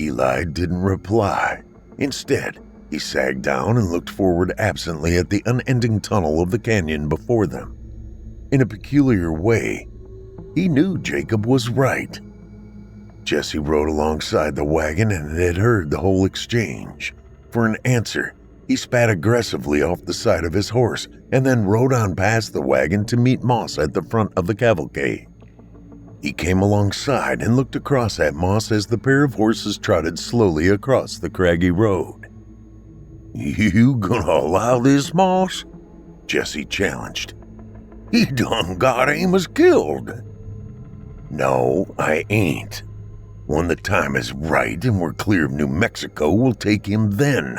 Eli didn't reply. Instead, he sagged down and looked forward absently at the unending tunnel of the canyon before them. In a peculiar way, he knew Jakob was right. Jesse rode alongside the wagon and had heard the whole exchange. For an answer, he spat aggressively off the side of his horse and then rode on past the wagon to meet Moss at the front of the cavalcade. He came alongside and looked across at Moss as the pair of horses trotted slowly across the craggy road. "You gonna allow this, Moss?" Jesse challenged. "He done got Amos killed." "No, I ain't. When the time is right and we're clear of New Mexico, we'll take him then."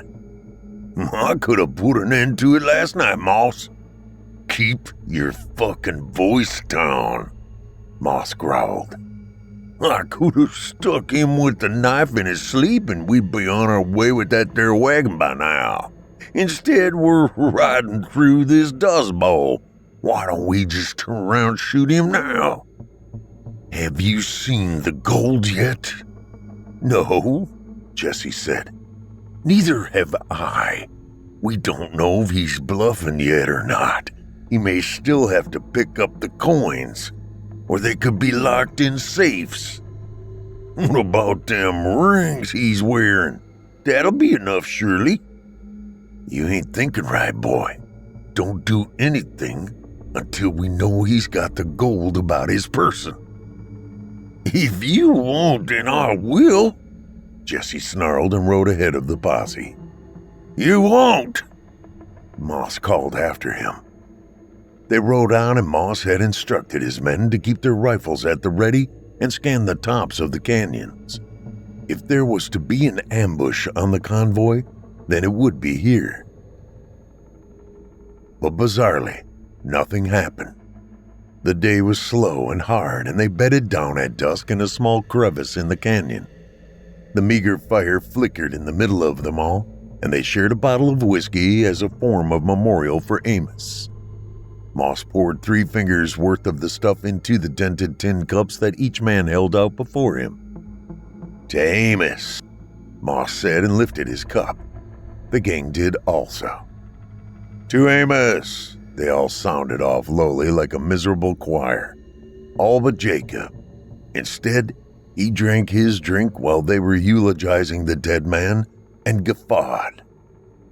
"I could have put an end to it last night, Moss." "Keep your fucking voice down," Moss growled. "I could have stuck him with the knife in his sleep and we'd be on our way with that there wagon by now. Instead, we're riding through this dust bowl. Why don't we just turn around and shoot him now?" "Have you seen the gold yet?" "No," Jesse said. "Neither have I. We don't know if he's bluffing yet or not. He may still have to pick up the coins, or they could be locked in safes. What about them rings he's wearing? That'll be enough, surely." "You ain't thinking right, boy. Don't do anything until we know he's got the gold about his person." "If you won't, then I will," Jesse snarled and rode ahead of the posse. "You won't," Moss called after him. They rode on, and Moss had instructed his men to keep their rifles at the ready and scan the tops of the canyons. If there was to be an ambush on the convoy, then it would be here. But bizarrely, nothing happened. The day was slow and hard, and they bedded down at dusk in a small crevice in the canyon. The meager fire flickered in the middle of them all, and they shared a bottle of whiskey as a form of memorial for Amos. Moss poured 3 fingers worth of the stuff into the dented tin cups that each man held out before him. "To Amos," Moss said and lifted his cup. The gang did also. "To Amos," they all sounded off lowly like a miserable choir. All but Jakob. Instead, he drank his drink while they were eulogizing the dead man and guffawed.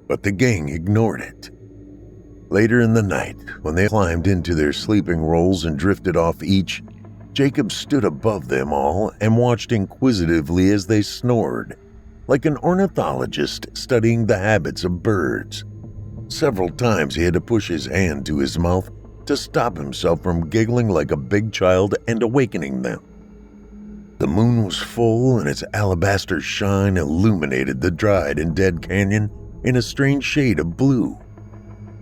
But the gang ignored it. Later in the night, when they climbed into their sleeping rolls and drifted off each, Jakob stood above them all and watched inquisitively as they snored, like an ornithologist studying the habits of birds. Several times he had to push his hand to his mouth to stop himself from giggling like a big child and awakening them. The moon was full, and its alabaster shine illuminated the dried and dead canyon in a strange shade of blue.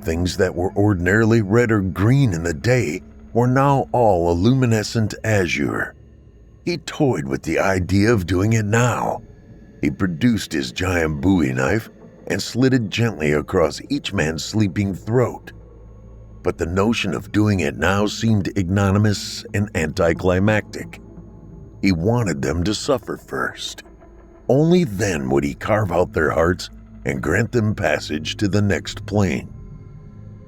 Things that were ordinarily red or green in the day were now all a luminescent azure. He toyed with the idea of doing it now. He produced his giant bowie knife and slid it gently across each man's sleeping throat. But the notion of doing it now seemed ignominious and anticlimactic. He wanted them to suffer first. Only then would he carve out their hearts and grant them passage to the next plane.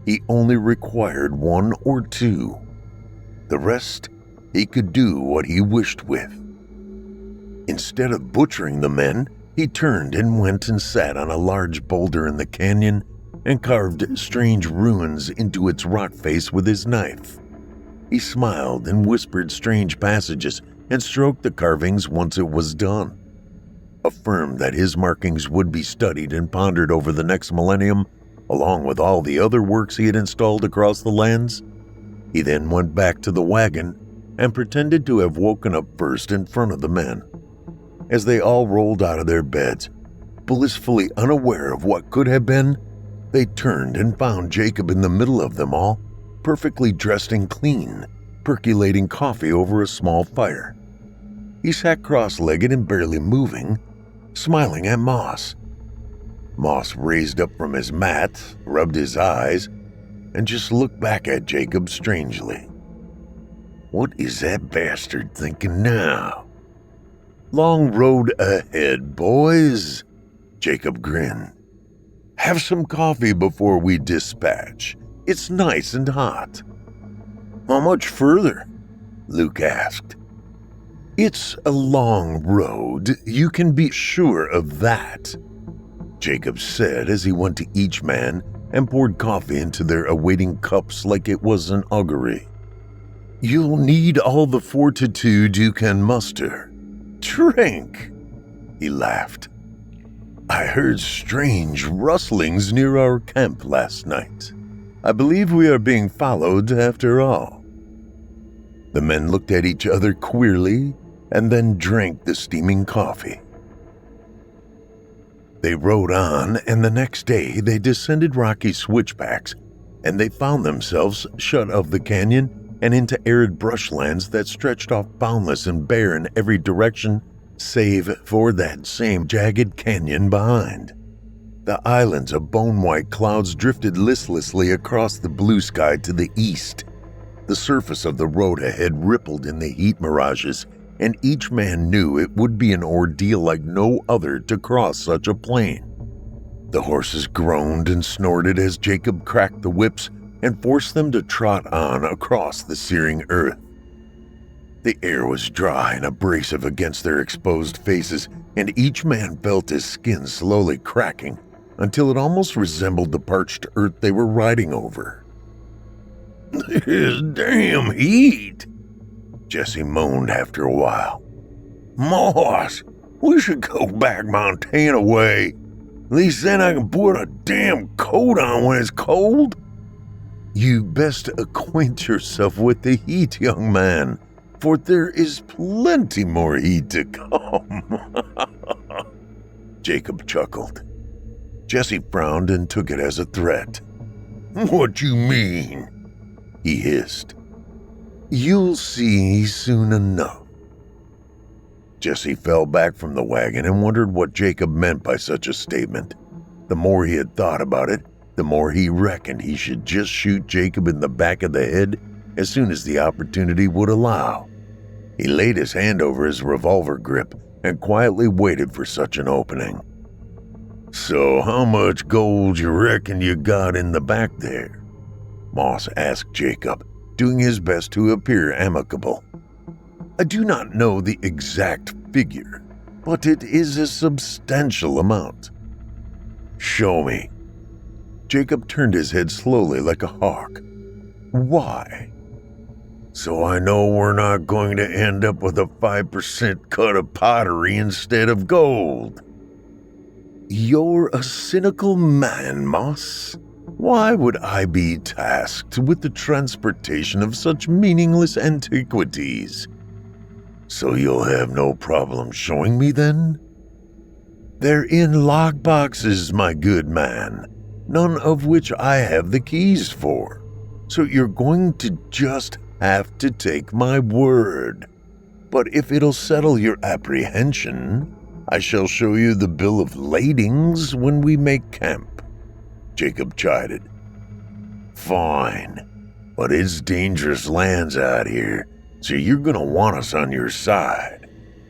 He only required 1 or 2. The rest he could do what he wished with. Instead of butchering the men, he turned and went and sat on a large boulder in the canyon and carved strange runes into its rock face with his knife. He smiled and whispered strange passages and stroked the carvings once it was done. Affirmed that his markings would be studied and pondered over the next millennium, along with all the other works he had installed across the lands. He then went back to the wagon and pretended to have woken up first in front of the men. As they all rolled out of their beds, blissfully unaware of what could have been, they turned and found Jakob in the middle of them all, perfectly dressed and clean, percolating coffee over a small fire. He sat cross-legged and barely moving, smiling at Moss. Moss raised up from his mat, rubbed his eyes, and just looked back at Jakob strangely. What is that bastard thinking now? Long road ahead, boys, Jakob grinned. Have some coffee before we dispatch. It's nice and hot. How much further? Luke asked. It's a long road, you can be sure of that, Jakob said as he went to each man and poured coffee into their awaiting cups like it was an augury. You'll need all the fortitude you can muster. Drink, he laughed. I heard strange rustlings near our camp last night. I believe we are being followed after all. The men looked at each other queerly and then drank the steaming coffee. They rode on, and the next day they descended rocky switchbacks, and they found themselves shut of the canyon and into arid brushlands that stretched off boundless and bare in every direction, save for that same jagged canyon behind. The islands of bone-white clouds drifted listlessly across the blue sky to the east. The surface of the road ahead rippled in the heat mirages, and each man knew it would be an ordeal like no other to cross such a plain. The horses groaned and snorted as Jakob cracked the whips and forced them to trot on across the searing earth. The air was dry and abrasive against their exposed faces, and each man felt his skin slowly cracking until it almost resembled the parched earth they were riding over. This damn heat, Jesse moaned after a while. Moss, we should go back Montana way. At least then I can put a damn coat on when it's cold. You best acquaint yourself with the heat, young man, for there is plenty more heat to come. Jakob chuckled. Jesse frowned and took it as a threat. What you mean? He hissed. You'll see soon enough." Jesse fell back from the wagon and wondered what Jakob meant by such a statement. The more he had thought about it, the more he reckoned he should just shoot Jakob in the back of the head as soon as the opportunity would allow. He laid his hand over his revolver grip and quietly waited for such an opening. "So how much gold you reckon you got in the back there?" Moss asked Jakob, doing his best to appear amicable. "I do not know the exact figure, but it is a substantial amount." "Show me." Jakob turned his head slowly like a hawk. "Why?" "So I know we're not going to end up with a 5% cut of pottery instead of gold." "You're a cynical man, Moss. Why would I be tasked with the transportation of such meaningless antiquities?" "So you'll have no problem showing me then?" "They're in lock boxes, my good man, none of which I have the keys for. So you're going to just have to take my word. But if it'll settle your apprehension, I shall show you the bill of ladings when we make camp." Jakob chided. "Fine, but it's dangerous lands out here, so you're gonna want us on your side.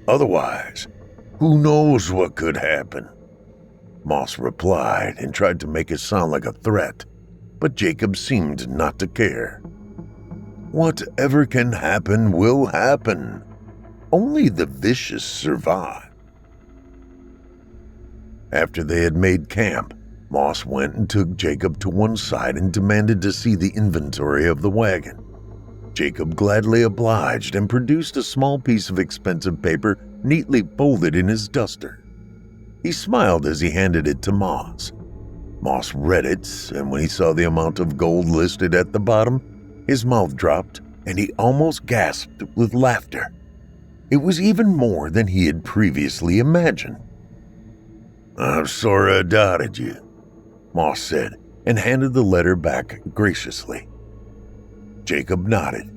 Otherwise, who knows what could happen?" Moss replied and tried to make it sound like a threat, but Jakob seemed not to care. "Whatever can happen will happen. Only the vicious survive." After they had made camp, Moss went and took Jakob to one side and demanded to see the inventory of the wagon. Jakob gladly obliged and produced a small piece of expensive paper neatly folded in his duster. He smiled as he handed it to Moss. Moss read it, and when he saw the amount of gold listed at the bottom, his mouth dropped and he almost gasped with laughter. It was even more than he had previously imagined. "I'm sorry I doubted you," Moss said, and handed the letter back graciously. Jakob nodded.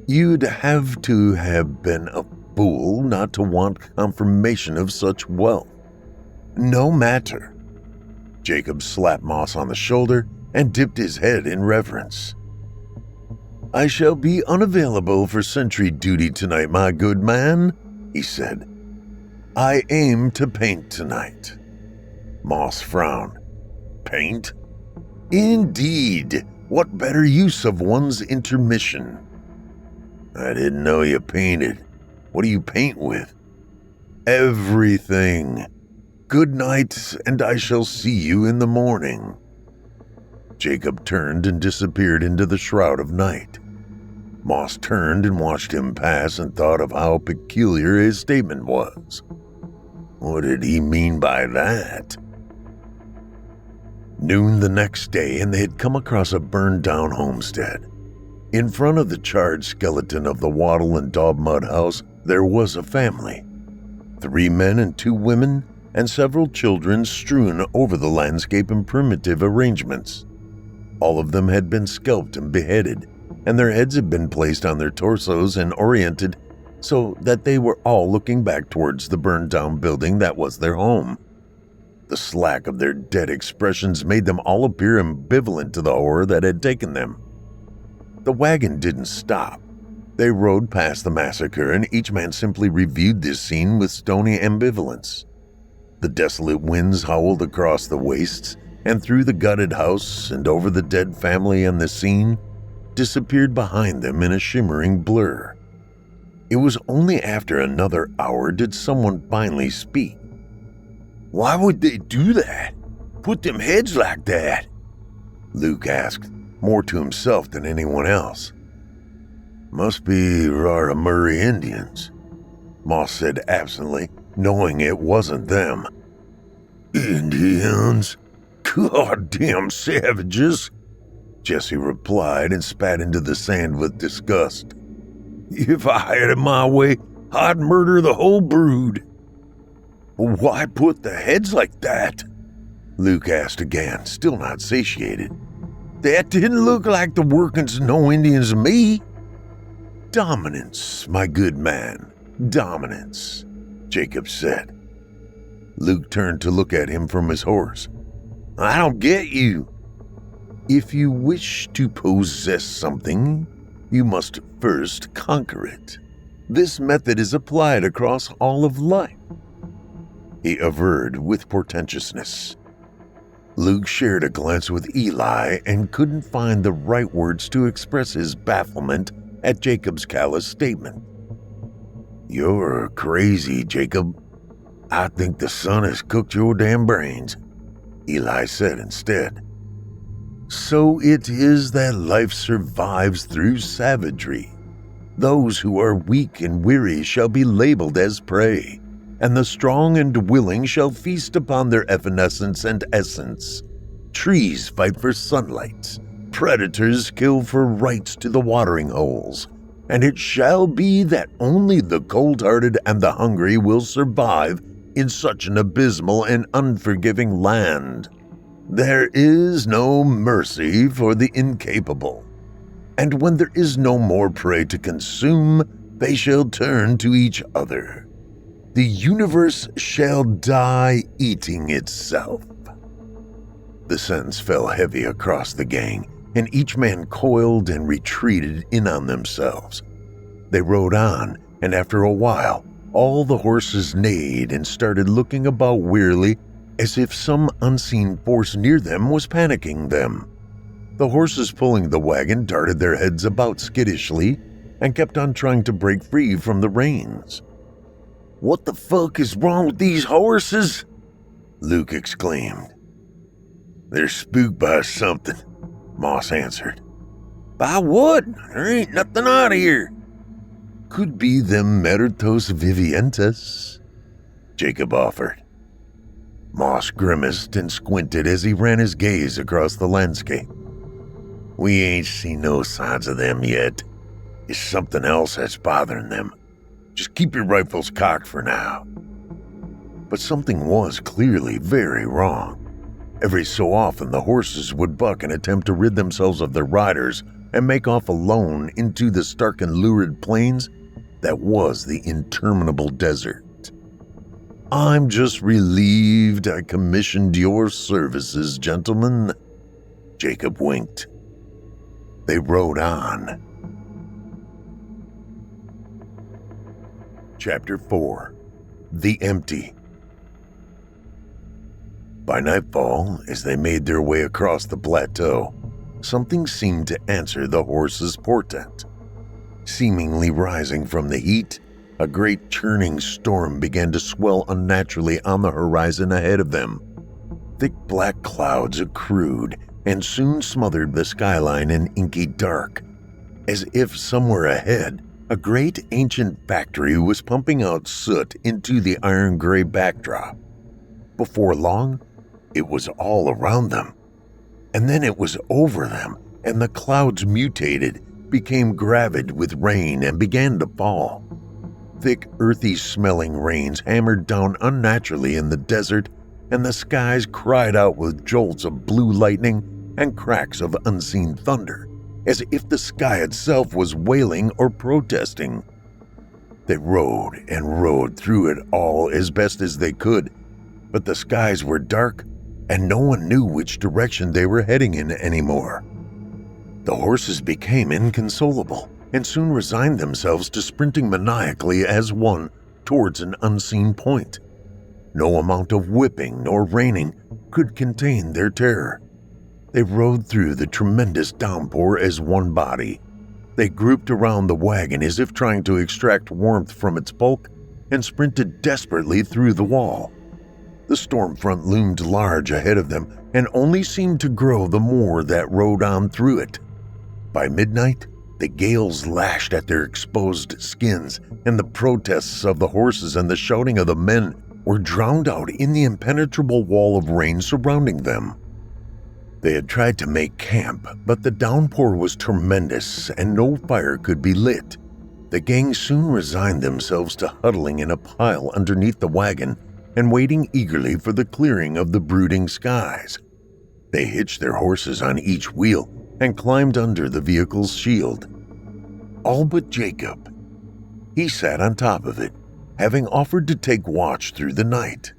"You'd have to have been a fool not to want confirmation of such wealth. No matter." Jakob slapped Moss on the shoulder and dipped his head in reverence. "I shall be unavailable for sentry duty tonight, my good man," he said. "I aim to paint tonight." Moss frowned. "Paint?" "Indeed. What better use of one's intermission?" "I didn't know you painted. What do you paint with?" "Everything. Good night, and I shall see you in the morning." Jakob turned and disappeared into the shroud of night. Moss turned and watched him pass and thought of how peculiar his statement was. What did he mean by that? Noon the next day, and they had come across a burned-down homestead. In front of the charred skeleton of the wattle and daub mud house, there was a family. 3 men and 2 women, and several children strewn over the landscape in primitive arrangements. All of them had been scalped and beheaded, and their heads had been placed on their torsos and oriented so that they were all looking back towards the burned-down building that was their home. The slack of their dead expressions made them all appear ambivalent to the horror that had taken them. The wagon didn't stop. They rode past the massacre, and each man simply reviewed this scene with stony ambivalence. The desolate winds howled across the wastes, and through the gutted house and over the dead family and the scene, disappeared behind them in a shimmering blur. It was only after another hour did someone finally speak. "Why would they do that? Put them heads like that?" Luke asked, more to himself than anyone else. "Must be Rara Murray Indians," Moss said absently, knowing it wasn't them. "Indians? Goddamn savages!" Jesse replied and spat into the sand with disgust. "If I had it my way, I'd murder the whole brood." "Why put the heads like that?" Luke asked again, still not satiated. "That didn't look like the workings of no Indians to me." Dominance, my good man, dominance, Jakob said. Luke turned to look at him from his horse. I don't get you. If you wish to possess something, you must first conquer it. This method is applied across all of life, he averred with portentousness. Luke shared a glance with Eli and couldn't find the right words to express his bafflement at Jacob's callous statement. You're crazy, Jakob. I think the sun has cooked your damn brains, Eli said instead. So it is that life survives through savagery. Those who are weak and weary shall be labeled as prey, and the strong and willing shall feast upon their evanescence and essence. Trees fight for sunlight, predators kill for rights to the watering holes, and it shall be that only the cold-hearted and the hungry will survive in such an abysmal and unforgiving land. There is no mercy for the incapable, and when there is no more prey to consume, they shall turn to each other. The universe shall die eating itself. The sentence fell heavy across the gang, and each man coiled and retreated in on themselves. They rode on, and after a while, all the horses neighed and started looking about wearily as if some unseen force near them was panicking them. The horses pulling the wagon darted their heads about skittishly and kept on trying to break free from the reins. What the fuck is wrong with these horses? Luke exclaimed. They're spooked by something, Moss answered. By what? There ain't nothing out of here. Could be them Meritos Vivientes, Jakob offered. Moss grimaced and squinted as he ran his gaze across the landscape. We ain't seen no signs of them yet. It's something else that's bothering them. Just keep your rifles cocked for now. But something was clearly very wrong. Every so often the horses would buck and attempt to rid themselves of their riders and make off alone into the stark and lurid plains that was the interminable desert. I'm just relieved I commissioned your services, gentlemen. Jakob winked. They rode on. Chapter 4. The Empty. By nightfall, as they made their way across the plateau, something seemed to answer the horses' portent. Seemingly rising from the heat, a great churning storm began to swell unnaturally on the horizon ahead of them. Thick black clouds accrued and soon smothered the skyline in inky dark, as if somewhere ahead, a great ancient factory was pumping out soot into the iron-gray backdrop. Before long, it was all around them, and then it was over them, and the clouds mutated, became gravid with rain, and began to fall. Thick, earthy-smelling rains hammered down unnaturally in the desert, and the skies cried out with jolts of blue lightning and cracks of unseen thunder, as if the sky itself was wailing or protesting. They rode and rode through it all as best as they could, but the skies were dark, and no one knew which direction they were heading in anymore. The horses became inconsolable, and soon resigned themselves to sprinting maniacally as one towards an unseen point. No amount of whipping nor reining could contain their terror. They rode through the tremendous downpour as one body. They grouped around the wagon as if trying to extract warmth from its bulk and sprinted desperately through the wall. The storm front loomed large ahead of them and only seemed to grow the more that rode on through it. By midnight, the gales lashed at their exposed skins, and the protests of the horses and the shouting of the men were drowned out in the impenetrable wall of rain surrounding them. They had tried to make camp, but the downpour was tremendous and no fire could be lit. The gang soon resigned themselves to huddling in a pile underneath the wagon and waiting eagerly for the clearing of the brooding skies. They hitched their horses on each wheel and climbed under the vehicle's shield. all but Jakob. He sat on top of it, having offered to take watch through the night.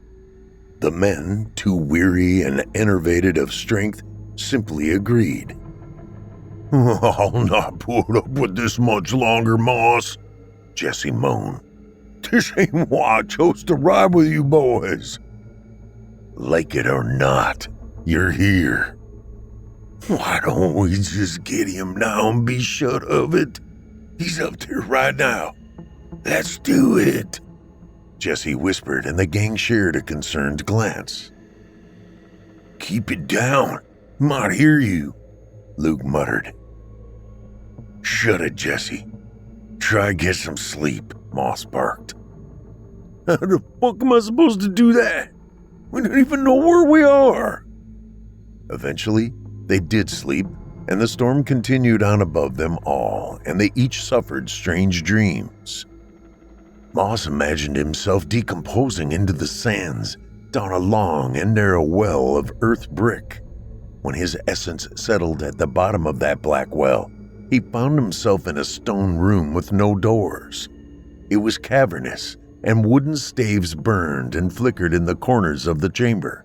The men, too weary and enervated of strength, simply agreed. "I'll not put up with this much longer, Moss," Jesse moaned. "This ain't why I chose to ride with you boys. Like it or not, you're here. Why don't we just get him now and be shut of it? He's up there right now. Let's do it," Jesse whispered, and the gang shared a concerned glance. "Keep it down. Might hear you," Luke muttered. "Shut it, Jesse. Try get some sleep," Moss barked. "How the fuck am I supposed to do that? We don't even know where we are." Eventually, they did sleep, and the storm continued on above them all, and they each suffered strange dreams. Moss imagined himself decomposing into the sands down a long and narrow well of earth brick. When his essence settled at the bottom of that black well, he found himself in a stone room with no doors. It was cavernous, and wooden staves burned and flickered in the corners of the chamber.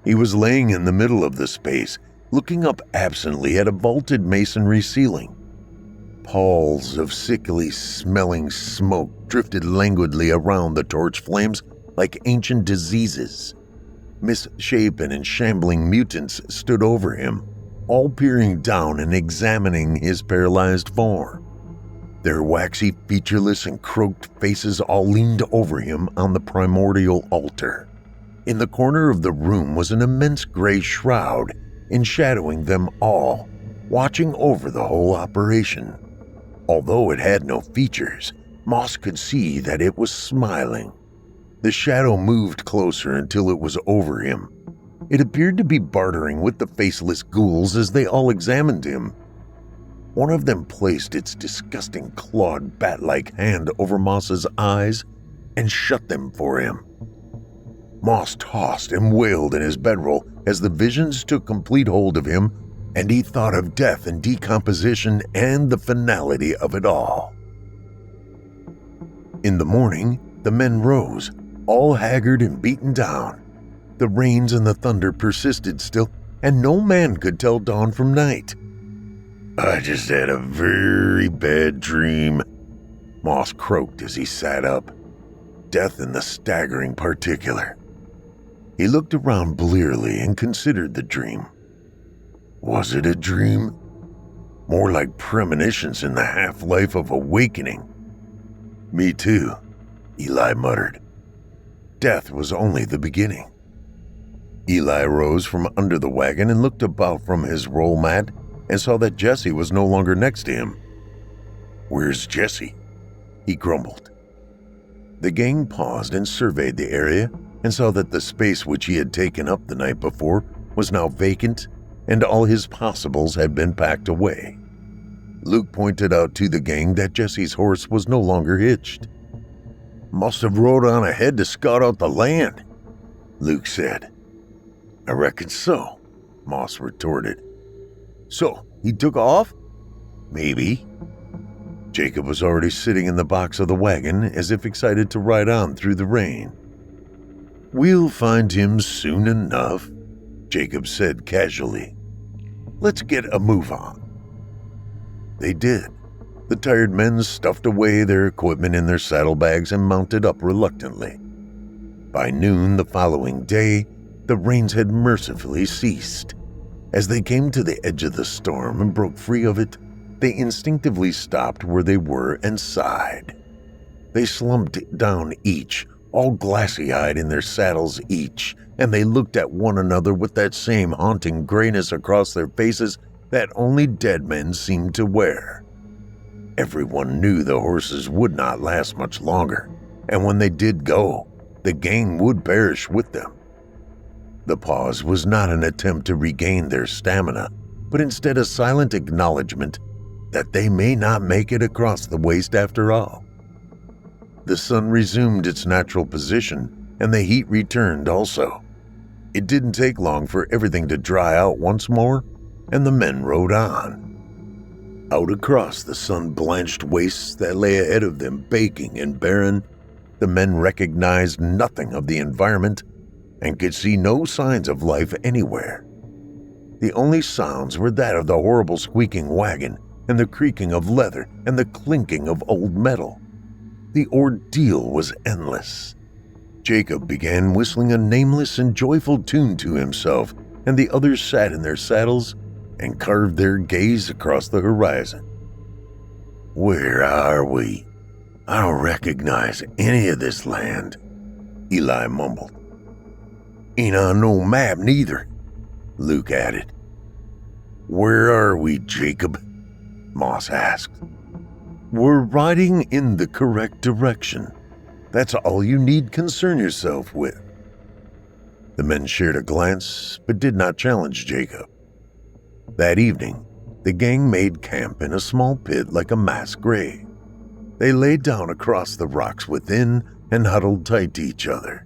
He was laying in the middle of the space, looking up absently at a vaulted masonry ceiling. Palls of sickly-smelling smoke drifted languidly around the torch flames like ancient diseases. Misshapen and shambling mutants stood over him, all peering down and examining his paralyzed form. Their waxy, featureless, and croaked faces all leaned over him on the primordial altar. In the corner of the room was an immense gray shroud, enshadowing them all, watching over the whole operation. Although it had no features, Moss could see that it was smiling. The shadow moved closer until it was over him. It appeared to be bartering with the faceless ghouls as they all examined him. One of them placed its disgusting clawed bat-like hand over Moss's eyes and shut them for him. Moss tossed and wailed in his bedroll as the visions took complete hold of him, and he thought of death and decomposition and the finality of it all. In the morning, the men rose, all haggard and beaten down. The rains and the thunder persisted still, and no man could tell dawn from night. "I just had a very bad dream," Moss croaked as he sat up. Death in the staggering particular. He looked around blearily and considered the dream. Was it a dream? More like premonitions in the half-life of awakening. "Me too," Eli muttered. Death was only the beginning. Eli rose from under the wagon and looked about from his roll mat and saw that Jesse was no longer next to him. "Where's Jesse?" he grumbled. The gang paused and surveyed the area and saw that the space which he had taken up the night before was now vacant, and all his possibles had been packed away. Luke pointed out to the gang that Jesse's horse was no longer hitched. "Must have rode on ahead to scout out the land," Luke said. "I reckon so," Moss retorted. "So, he took off?" "Maybe." Jakob was already sitting in the box of the wagon as if excited to ride on through the rain. "We'll find him soon enough," Jakob said casually. "Let's get a move on." They did. The tired men stuffed away their equipment in their saddlebags and mounted up reluctantly. By noon the following day, the rains had mercifully ceased. As they came to the edge of the storm and broke free of it, they instinctively stopped where they were and sighed. They slumped down each, all glassy-eyed in their saddles each, and they looked at one another with that same haunting grayness across their faces that only dead men seemed to wear. Everyone knew the horses would not last much longer, and when they did go, the gang would perish with them. The pause was not an attempt to regain their stamina, but instead a silent acknowledgement that they may not make it across the waste after all. The sun resumed its natural position, and the heat returned also. It didn't take long for everything to dry out once more, and the men rode on. Out across the sun-blanched wastes that lay ahead of them, baking and barren, the men recognized nothing of the environment and could see no signs of life anywhere. The only sounds were that of the horrible squeaking wagon and the creaking of leather and the clinking of old metal. The ordeal was endless. Jakob began whistling a nameless and joyful tune to himself, and the others sat in their saddles and carved their gaze across the horizon. "Where are we? I don't recognize any of this land," Eli mumbled. "Ain't on no map neither," Luke added. "Where are we, Jakob?" Moss asked. "We're riding in the correct direction. That's all you need concern yourself with." The men shared a glance, but did not challenge Jakob. That evening, the gang made camp in a small pit like a mass grave. They laid down across the rocks within and huddled tight to each other.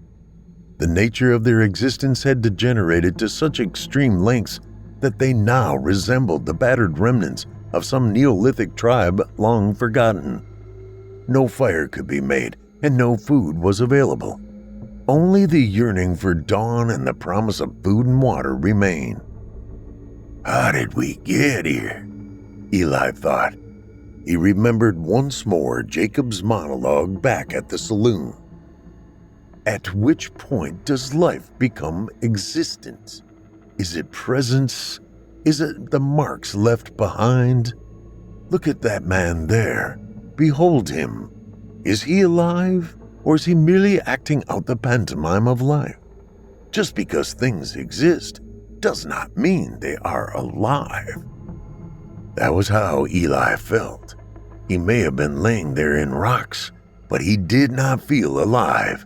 The nature of their existence had degenerated to such extreme lengths that they now resembled the battered remnants of some Neolithic tribe long forgotten. No fire could be made, and no food was available. Only the yearning for dawn and the promise of food and water remained. "How did we get here?" Eli thought. He remembered once more Jakob's monologue back at the saloon. At which point does life become existence? Is it presence? Is it the marks left behind? Look at that man there. Behold him. Is he alive, or is he merely acting out the pantomime of life? Just because things exist does not mean they are alive. That was how Eli felt. He may have been laying there in rocks, but he did not feel alive.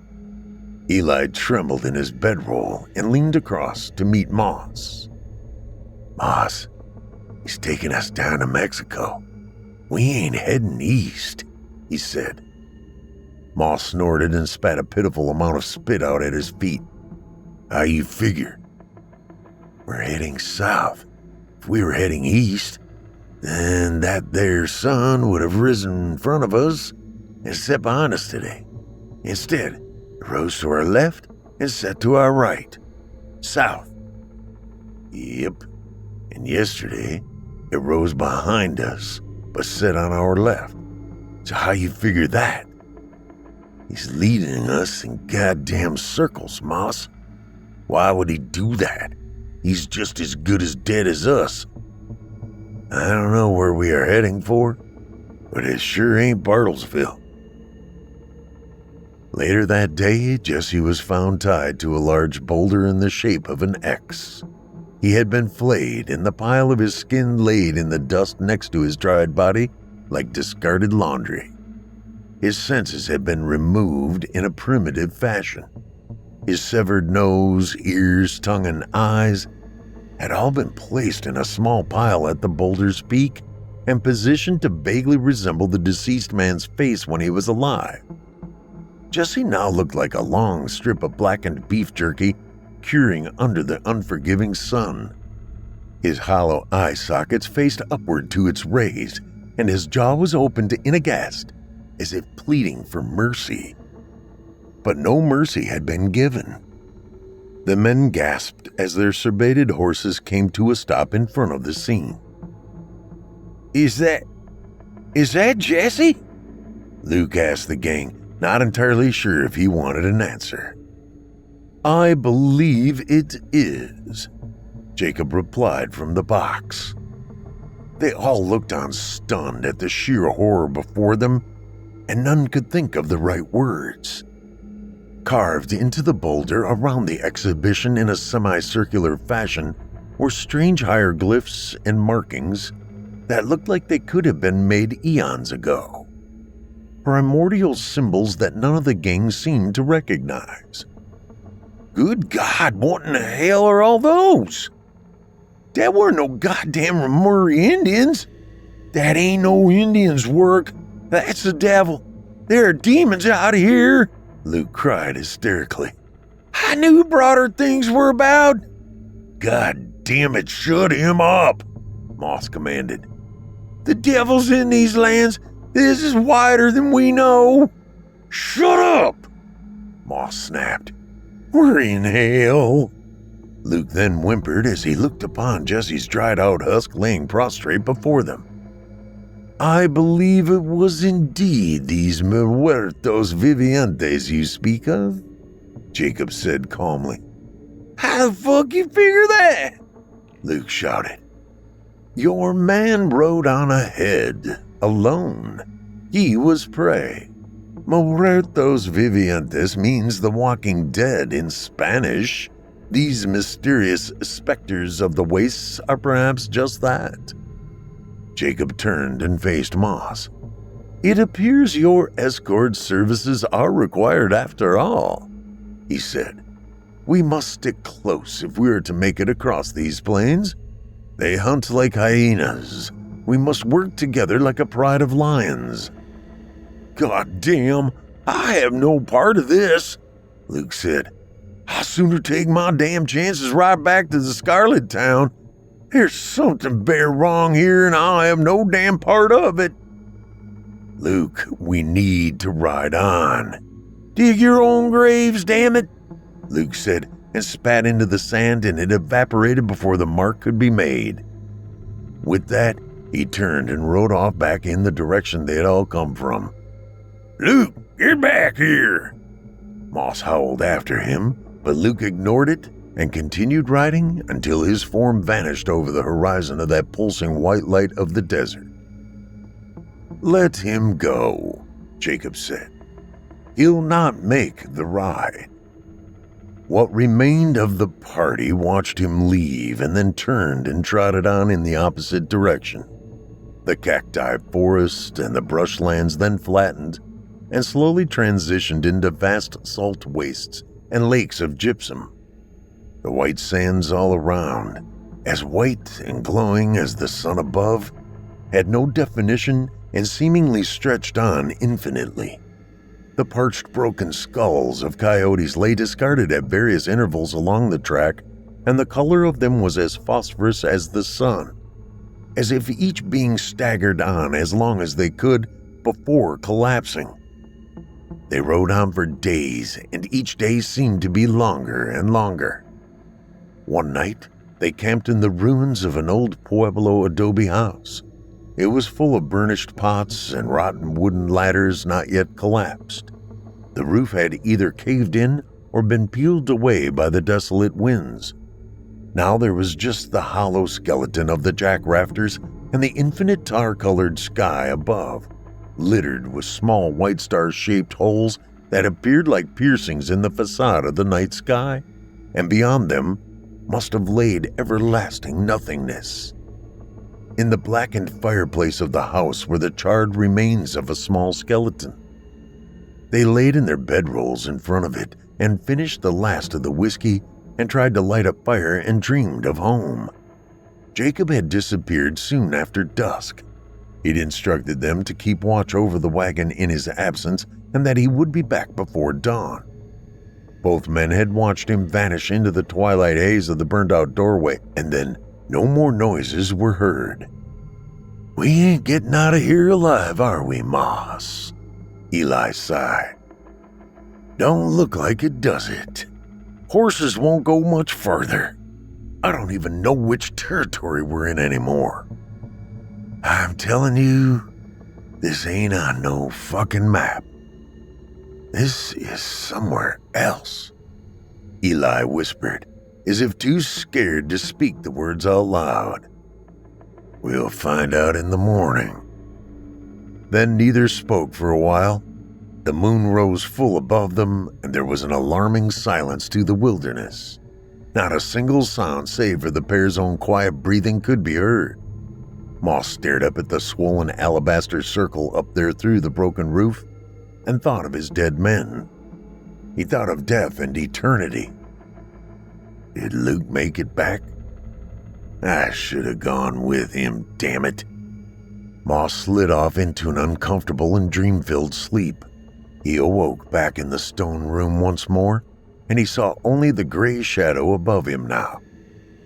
Eli trembled in his bedroll and leaned across to meet Moss. "Moss, he's taking us down to Mexico. We ain't heading east," he said. Moss snorted and spat a pitiful amount of spit out at his feet. "How you figure?" "We're heading south. If we were heading east, then that there sun would have risen in front of us and set behind us today. Instead, it rose to our left and set to our right. South." "Yep. And yesterday, it rose behind us, but set on our left. So how you figure that?" "He's leading us in goddamn circles, Moss. Why would he do that? He's just as good as dead as us. I don't know where we are heading for, but it sure ain't Bartlesville." Later that day, Jesse was found tied to a large boulder in the shape of an X. He had been flayed and the pile of his skin laid in the dust next to his dried body like discarded laundry. His senses had been removed in a primitive fashion. His severed nose, ears, tongue, and eyes had all been placed in a small pile at the boulder's peak and positioned to vaguely resemble the deceased man's face when he was alive. Jesse now looked like a long strip of blackened beef jerky curing under the unforgiving sun. His hollow eye sockets faced upward to its rays, and his jaw was opened in a gasp, as if pleading for mercy. But no mercy had been given. The men gasped as their surbated horses came to a stop in front of the scene. Is that Jesse?" Luke asked the gang, not entirely sure if he wanted an answer. "I believe it is," Jakob replied from the box. They all looked on stunned at the sheer horror before them, and none could think of the right words. Carved into the boulder around the exhibition in a semicircular fashion were strange hieroglyphs and markings that looked like they could have been made eons ago. Primordial symbols that none of the gang seemed to recognize. "Good God, what in the hell are all those? That weren't no goddamn Ramuri Indians. That ain't no Indians' work. That's the devil. There are demons out here," Luke cried hysterically. "I knew broader things were about." "God damn it, shut him up," Moss commanded. The devil's in these lands. This is wider than we know. Shut up! Moss snapped. We're in hell. Luke then whimpered as he looked upon Jesse's dried-out husk laying prostrate before them. I believe it was indeed these muertos vivientes you speak of, Jakob said calmly. How the fuck you figure that? Luke shouted. Your man rode on ahead, alone. He was prey. Muertos vivientes means the walking dead in Spanish. These mysterious specters of the wastes are perhaps just that. Jakob turned and faced Moss. It appears your escort services are required after all, he said. We must stick close if we are to make it across these plains. They hunt like hyenas. We must work together like a pride of lions. God damn, I have no part of this, Luke said. I'd sooner take my damn chances right back to the Scarlet Town. There's something bare wrong here and I have no damn part of it. Luke, we need to ride on. Dig your own graves, damn it, Luke said, and spat into the sand, and it evaporated before the mark could be made. With that, he turned and rode off back in the direction they had all come from. Luke, get back here! Moss howled after him, but Luke ignored it and continued riding until his form vanished over the horizon of that pulsing white light of the desert. Let him go, Jakob said. He'll not make the ride. What remained of the party watched him leave and then turned and trotted on in the opposite direction. The cacti forest and the brushlands then flattened and slowly transitioned into vast salt wastes and lakes of gypsum. The white sands all around, as white and glowing as the sun above, had no definition and seemingly stretched on infinitely. The parched broken skulls of coyotes lay discarded at various intervals along the track, and the color of them was as phosphorus as the sun, as if each being staggered on as long as they could before collapsing. They rode on for days, and each day seemed to be longer and longer. One night, they camped in the ruins of an old Pueblo adobe house. It was full of burnished pots and rotten wooden ladders not yet collapsed. The roof had either caved in or been peeled away by the desolate winds. Now there was just the hollow skeleton of the jack rafters and the infinite tar-colored sky above, littered with small white star-shaped holes that appeared like piercings in the facade of the night sky, and beyond them must have laid everlasting nothingness. In the blackened fireplace of the house were the charred remains of a small skeleton. They laid in their bedrolls in front of it and finished the last of the whiskey and tried to light a fire and dreamed of home. Jakob had disappeared soon after dusk. He'd instructed them to keep watch over the wagon in his absence and that he would be back before dawn. Both men had watched him vanish into the twilight haze of the burned-out doorway, and then no more noises were heard. We ain't getting out of here alive, are we, Moss? Eli sighed. Don't look like it, does it? Horses won't go much further. I don't even know which territory we're in anymore. I'm telling you, this ain't on no fucking map. This is somewhere else, Eli whispered, as if too scared to speak the words out loud. We'll find out in the morning. Then neither spoke for a while. The moon rose full above them, and there was an alarming silence to the wilderness. Not a single sound save for the pair's own quiet breathing could be heard. Moss stared up at the swollen alabaster circle up there through the broken roof and thought of his dead men. He thought of death and eternity. Did Luke make it back? I should have gone with him, damn it. Moss slid off into an uncomfortable and dream-filled sleep. He awoke back in the stone room once more, and he saw only the gray shadow above him now.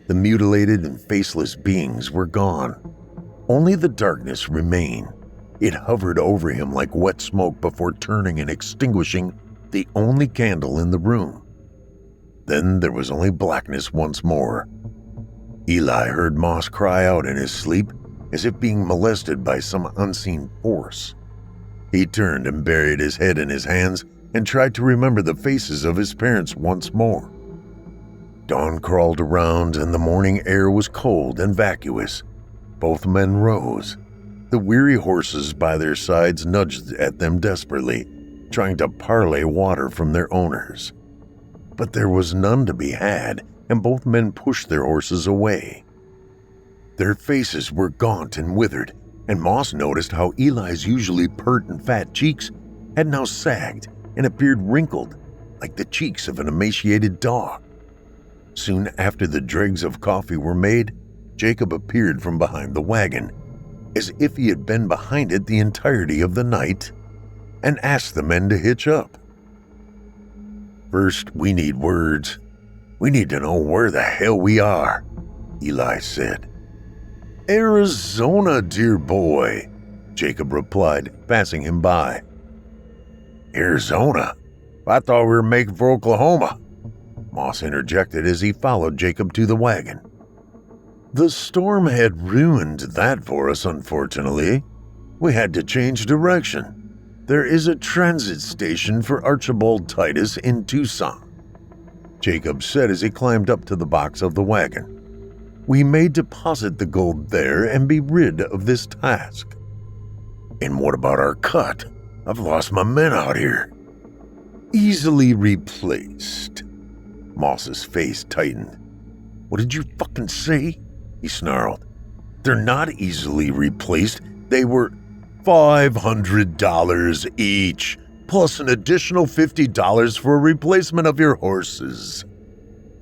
The mutilated and faceless beings were gone. Only the darkness remained. It hovered over him like wet smoke before turning and extinguishing the only candle in the room. Then there was only blackness once more. Eli heard Moss cry out in his sleep, as if being molested by some unseen force. He turned and buried his head in his hands and tried to remember the faces of his parents once more. Dawn crawled around and the morning air was cold and vacuous. Both men rose. The weary horses by their sides nudged at them desperately, trying to parlay water from their owners. But there was none to be had, and both men pushed their horses away. Their faces were gaunt and withered, and Moss noticed how Eli's usually pert and fat cheeks had now sagged and appeared wrinkled like the cheeks of an emaciated dog. Soon after the dregs of coffee were made, Jakob appeared from behind the wagon, as if he had been behind it the entirety of the night, and asked the men to hitch up. "First, we need words. We need to know where the hell we are," Eli said. "Arizona, dear boy," Jakob replied, passing him by. "Arizona? I thought we were making for Oklahoma," Moss interjected as he followed Jakob to the wagon. "The storm had ruined that for us, unfortunately. We had to change direction. There is a transit station for Archibald Titus in Tucson," Jakob said as he climbed up to the box of the wagon. "We may deposit the gold there and be rid of this task." "And what about our cut? I've lost my men out here." "Easily replaced." Moss's face tightened. "What did you fucking say?" he snarled. "They're not easily replaced. They were $500 each, plus an additional $50 for a replacement of your horses,"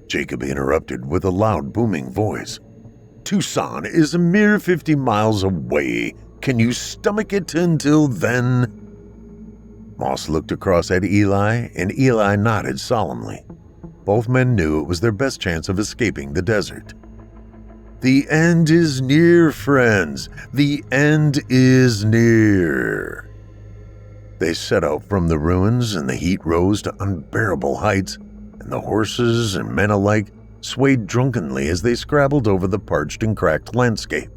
Jakob interrupted with a loud booming voice. "Tucson is a mere 50 miles away. Can you stomach it until then?" Moss looked across at Eli, and Eli nodded solemnly. Both men knew it was their best chance of escaping the desert. "The end is near, friends. The end is near." They set out from the ruins, and the heat rose to unbearable heights, and the horses and men alike swayed drunkenly as they scrabbled over the parched and cracked landscape.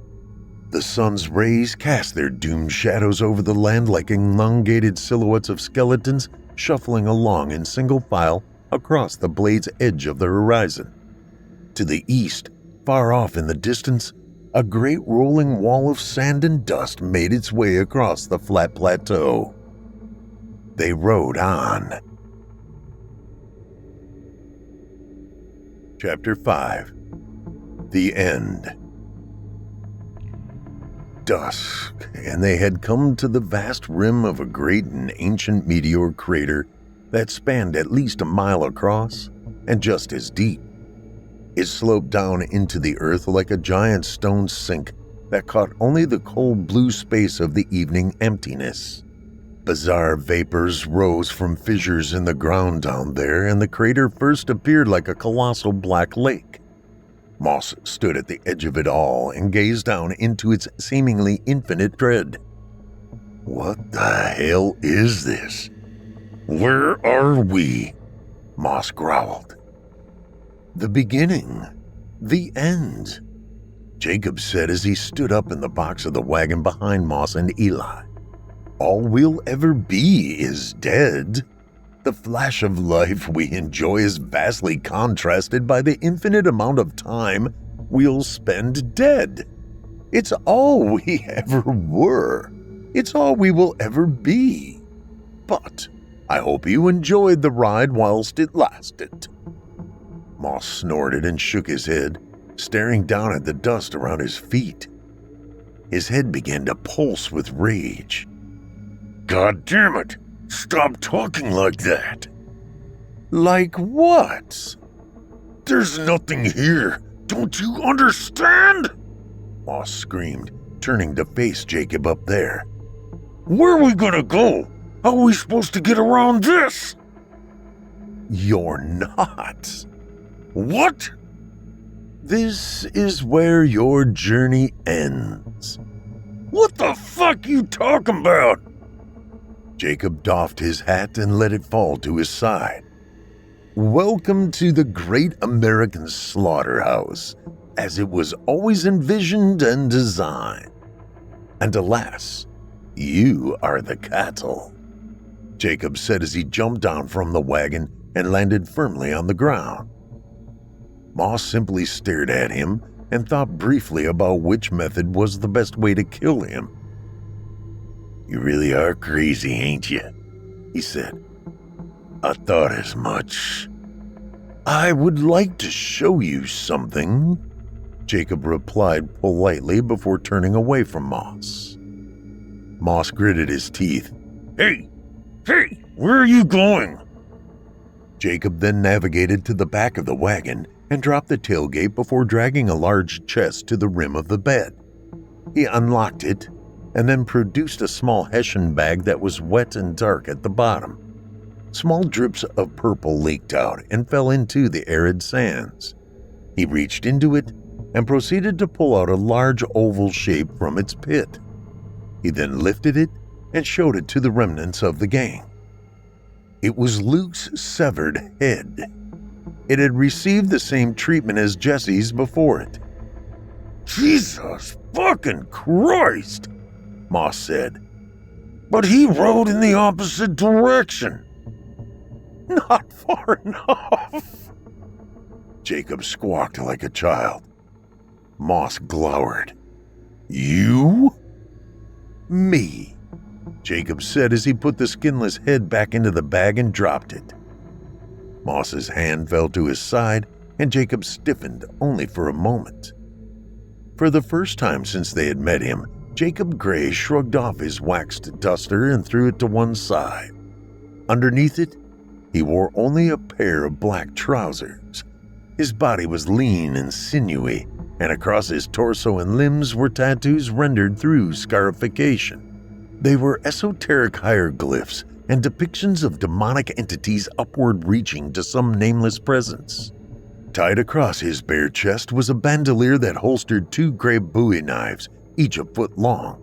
The sun's rays cast their doomed shadows over the land like elongated silhouettes of skeletons shuffling along in single file across the blade's edge of the horizon. To the east, far off in the distance, a great rolling wall of sand and dust made its way across the flat plateau. They rode on. Chapter 5. The End. Dusk, and they had come to the vast rim of a great and ancient meteor crater that spanned at least a mile across and just as deep. It sloped down into the earth like a giant stone sink that caught only the cold blue space of the evening emptiness. Bizarre vapors rose from fissures in the ground down there, and the crater first appeared like a colossal black lake. Moss stood at the edge of it all and gazed down into its seemingly infinite dread. "What the hell is this? Where are we?" Moss growled. "The beginning. The end," Jakob said as he stood up in the box of the wagon behind Moss and Eli. "All we'll ever be is dead. The flash of life we enjoy is vastly contrasted by the infinite amount of time we'll spend dead. It's all we ever were. It's all we will ever be. But I hope you enjoyed the ride whilst it lasted." Moss snorted and shook his head, staring down at the dust around his feet. His head began to pulse with rage. "God damn it! Stop talking like that!" "Like what?" "There's nothing here! Don't you understand?" Moss screamed, turning to face Jakob up there. "Where are we gonna go? How are we supposed to get around this?" "You're not." "What?" "This is where your journey ends," What the fuck you talking about? Jakob doffed his hat and let it fall to his side. Welcome to the great American slaughterhouse, as it was always envisioned and designed. And alas, you are the cattle, Jakob said as he jumped down from the wagon and landed firmly on the ground. Moss simply stared at him and thought briefly about which method was the best way to kill him. You really are crazy, ain't you? He said. I thought as much. I would like to show you something, Jakob replied politely before turning away from Moss. Moss gritted his teeth. Hey, where are you going? Jakob then navigated to the back of the wagon and dropped the tailgate before dragging a large chest to the rim of the bed. He unlocked it and then produced a small Hessian bag that was wet and dark at the bottom. Small drips of purple leaked out and fell into the arid sands. He reached into it and proceeded to pull out a large oval shape from its pit. He then lifted it and showed it to the remnants of the gang. It was Luke's severed head. It had received the same treatment as Jesse's before it. Jesus fucking Christ, Moss said. But he rode in the opposite direction. Not far enough. Jakob squawked like a child. Moss glowered. You? Me, Jakob said as he put the skinless head back into the bag and dropped it. Moss's hand fell to his side and Jakob stiffened only for a moment. For the first time since they had met him, Jakob Gray shrugged off his waxed duster and threw it to one side. Underneath it, he wore only a pair of black trousers. His body was lean and sinewy, and across his torso and limbs were tattoos rendered through scarification. They were esoteric hieroglyphs and depictions of demonic entities upward reaching to some nameless presence. Tied across his bare chest was a bandolier that holstered 2 gray Bowie knives, each a foot long.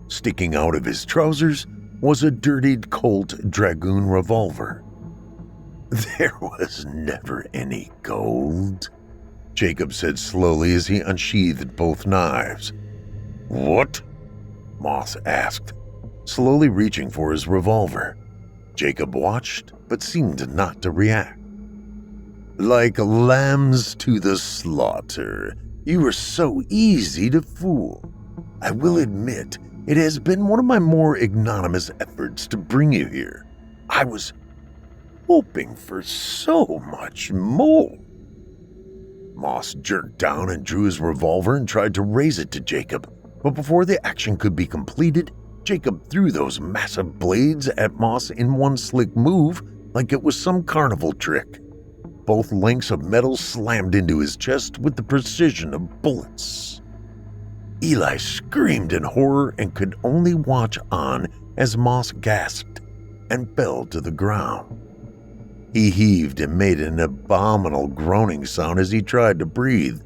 Sticking out of his trousers was a dirtied Colt Dragoon revolver. There was never any gold, Jakob said slowly as he unsheathed both knives. What? Moss asked, slowly reaching for his revolver. Jakob watched, but seemed not to react. Like lambs to the slaughter, you were so easy to fool. I will admit, it has been one of my more ignominious efforts to bring you here. I was hoping for so much more. Moss jerked down and drew his revolver and tried to raise it to Jakob, but before the action could be completed, Jakob threw those massive blades at Moss in one slick move like it was some carnival trick. Both lengths of metal slammed into his chest with the precision of bullets. Eli screamed in horror and could only watch on as Moss gasped and fell to the ground. He heaved and made an abominable groaning sound as he tried to breathe.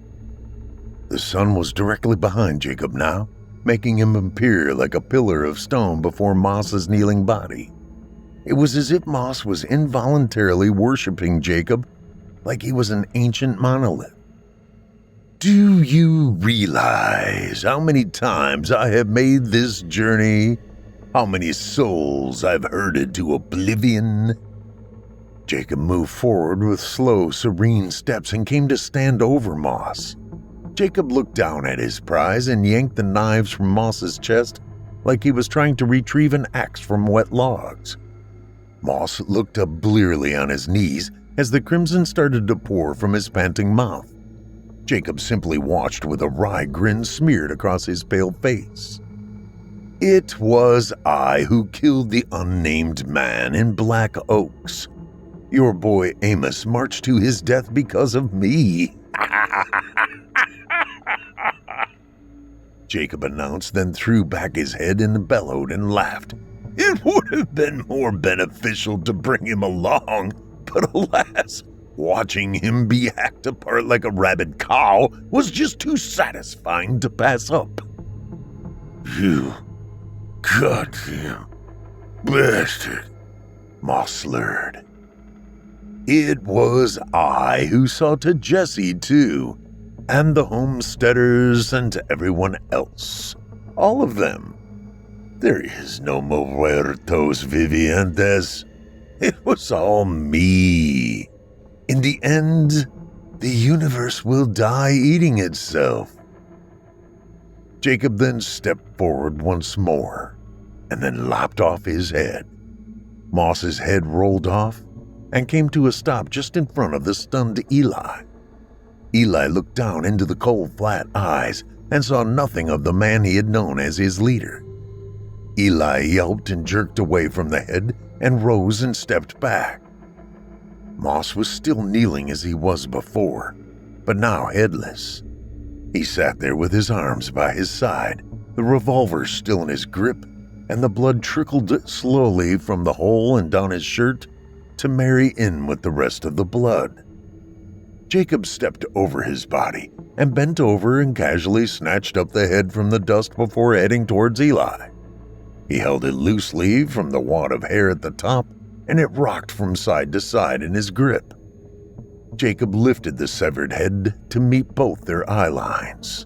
The sun was directly behind Jakob now, making him appear like a pillar of stone before Moss's kneeling body. It was as if Moss was involuntarily worshiping Jakob like he was an ancient monolith. Do you realize how many times I have made this journey? How many souls I've herded to oblivion? Jakob moved forward with slow, serene steps and came to stand over Moss. Jakob looked down at his prize and yanked the knives from Moss's chest like he was trying to retrieve an axe from wet logs. Moss looked up blearily on his knees as the crimson started to pour from his panting mouth. Jakob simply watched with a wry grin smeared across his pale face. It was I who killed the unnamed man in Black Oaks. Your boy Amos marched to his death because of me. Jakob announced, then threw back his head and bellowed and laughed. It would have been more beneficial to bring him along, but alas, watching him be hacked apart like a rabid cow was just too satisfying to pass up. "You goddamn bastard," Moss slurred. "It was I who saw to Jesse, too, and the homesteaders and everyone else. All of them. There is no muertos vivientes. It was all me. In the end, the universe will die eating itself." Jakob then stepped forward once more, and then lopped off his head. Moss's head rolled off and came to a stop just in front of the stunned Eli. Eli looked down into the cold, flat eyes and saw nothing of the man he had known as his leader. Eli yelped and jerked away from the head and rose and stepped back. Moss was still kneeling as he was before, but now headless. He sat there with his arms by his side, the revolver still in his grip, and the blood trickled slowly from the hole and down his shirt to marry in with the rest of the blood. Jakob stepped over his body and bent over and casually snatched up the head from the dust before heading towards Eli. He held it loosely from the wad of hair at the top, and it rocked from side to side in his grip. Jakob lifted the severed head to meet both their eye lines.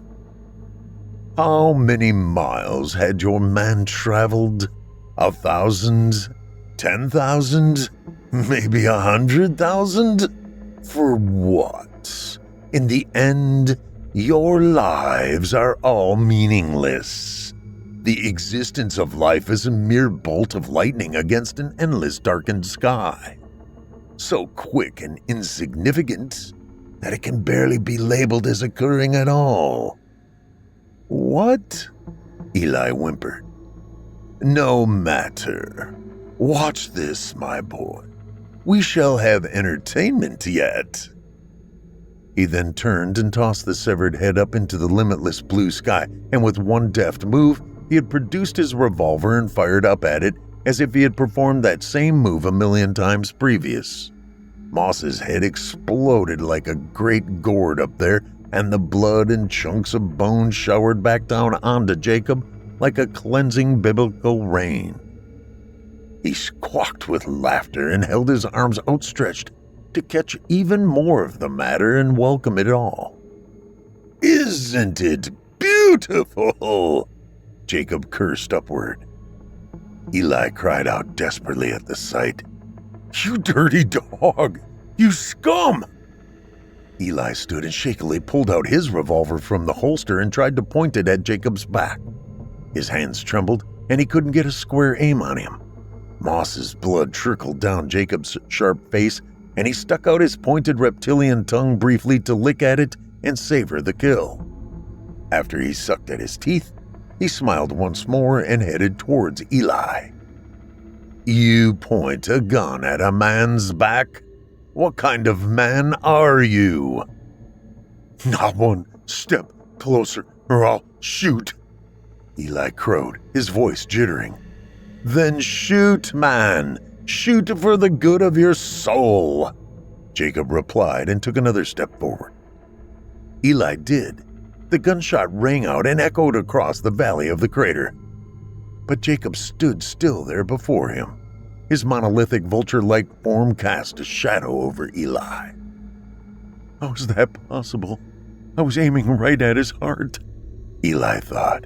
"How many miles had your man traveled? 1,000? 10,000? Maybe 100,000? For what? In the end, your lives are all meaningless. The existence of life is a mere bolt of lightning against an endless darkened sky. So quick and insignificant that it can barely be labeled as occurring at all." "What?" Eli whimpered. "No matter. Watch this, my boy. We shall have entertainment yet." He then turned and tossed the severed head up into the limitless blue sky, and with one deft move, he had produced his revolver and fired up at it as if he had performed that same move 1,000,000 times previous. Moss's head exploded like a great gourd up there, and the blood and chunks of bone showered back down onto Jakob like a cleansing biblical rain. He squawked with laughter and held his arms outstretched to catch even more of the matter and welcome it all. "Isn't it beautiful?" Jakob cursed upward. Eli cried out desperately at the sight. "You dirty dog! You scum!" Eli stood and shakily pulled out his revolver from the holster and tried to point it at Jakob's back. His hands trembled, and he couldn't get a square aim on him. Moss's blood trickled down Jakob's sharp face, and he stuck out his pointed reptilian tongue briefly to lick at it and savor the kill. After he sucked at his teeth, he smiled once more and headed towards Eli. "You point a gun at a man's back? What kind of man are you?" "Not one step closer, or I'll shoot," Eli crowed, his voice jittering. "Then shoot, man. Shoot for the good of your soul," Jakob replied and took another step forward. Eli did. The gunshot rang out and echoed across the valley of the crater. But Jakob stood still there before him. His monolithic vulture-like form cast a shadow over Eli. How was that possible? I was aiming right at his heart, Eli thought.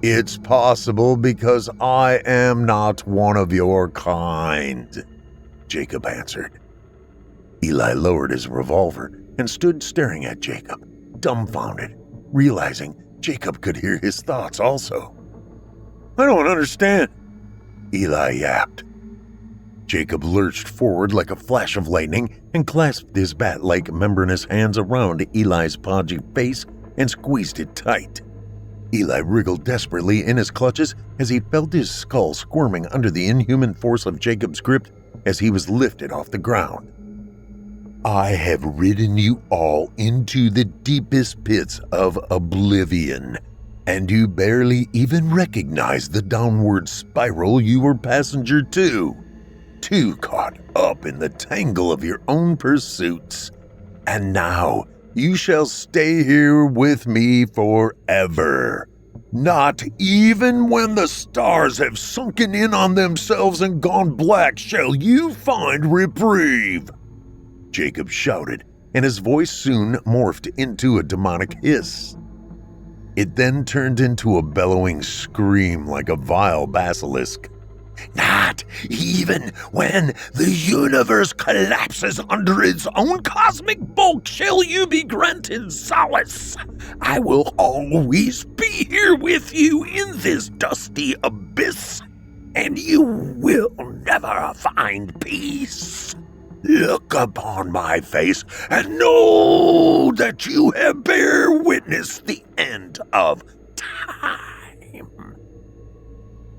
"It's possible because I am not one of your kind," Jakob answered. Eli lowered his revolver and stood staring at Jakob, dumbfounded, realizing Jakob could hear his thoughts also. "I don't understand," Eli yapped. Jakob lurched forward like a flash of lightning and clasped his bat-like membranous hands around Eli's podgy face and squeezed it tight. Eli wriggled desperately in his clutches as he felt his skull squirming under the inhuman force of Jakob's grip as he was lifted off the ground. "I have ridden you all into the deepest pits of oblivion, and you barely even recognize the downward spiral you were passenger to. Too caught up in the tangle of your own pursuits. And now you shall stay here with me forever, Not even when the stars have sunken in on themselves and gone black shall you find reprieve, Jakob shouted, and his voice soon morphed into a demonic hiss. It then turned into a bellowing scream like a vile basilisk. Not even when the universe collapses under its own cosmic bulk shall you be granted solace. I will always be here with you in this dusty abyss, and you will never find peace. Look upon my face and know that you have bear witness the end of time.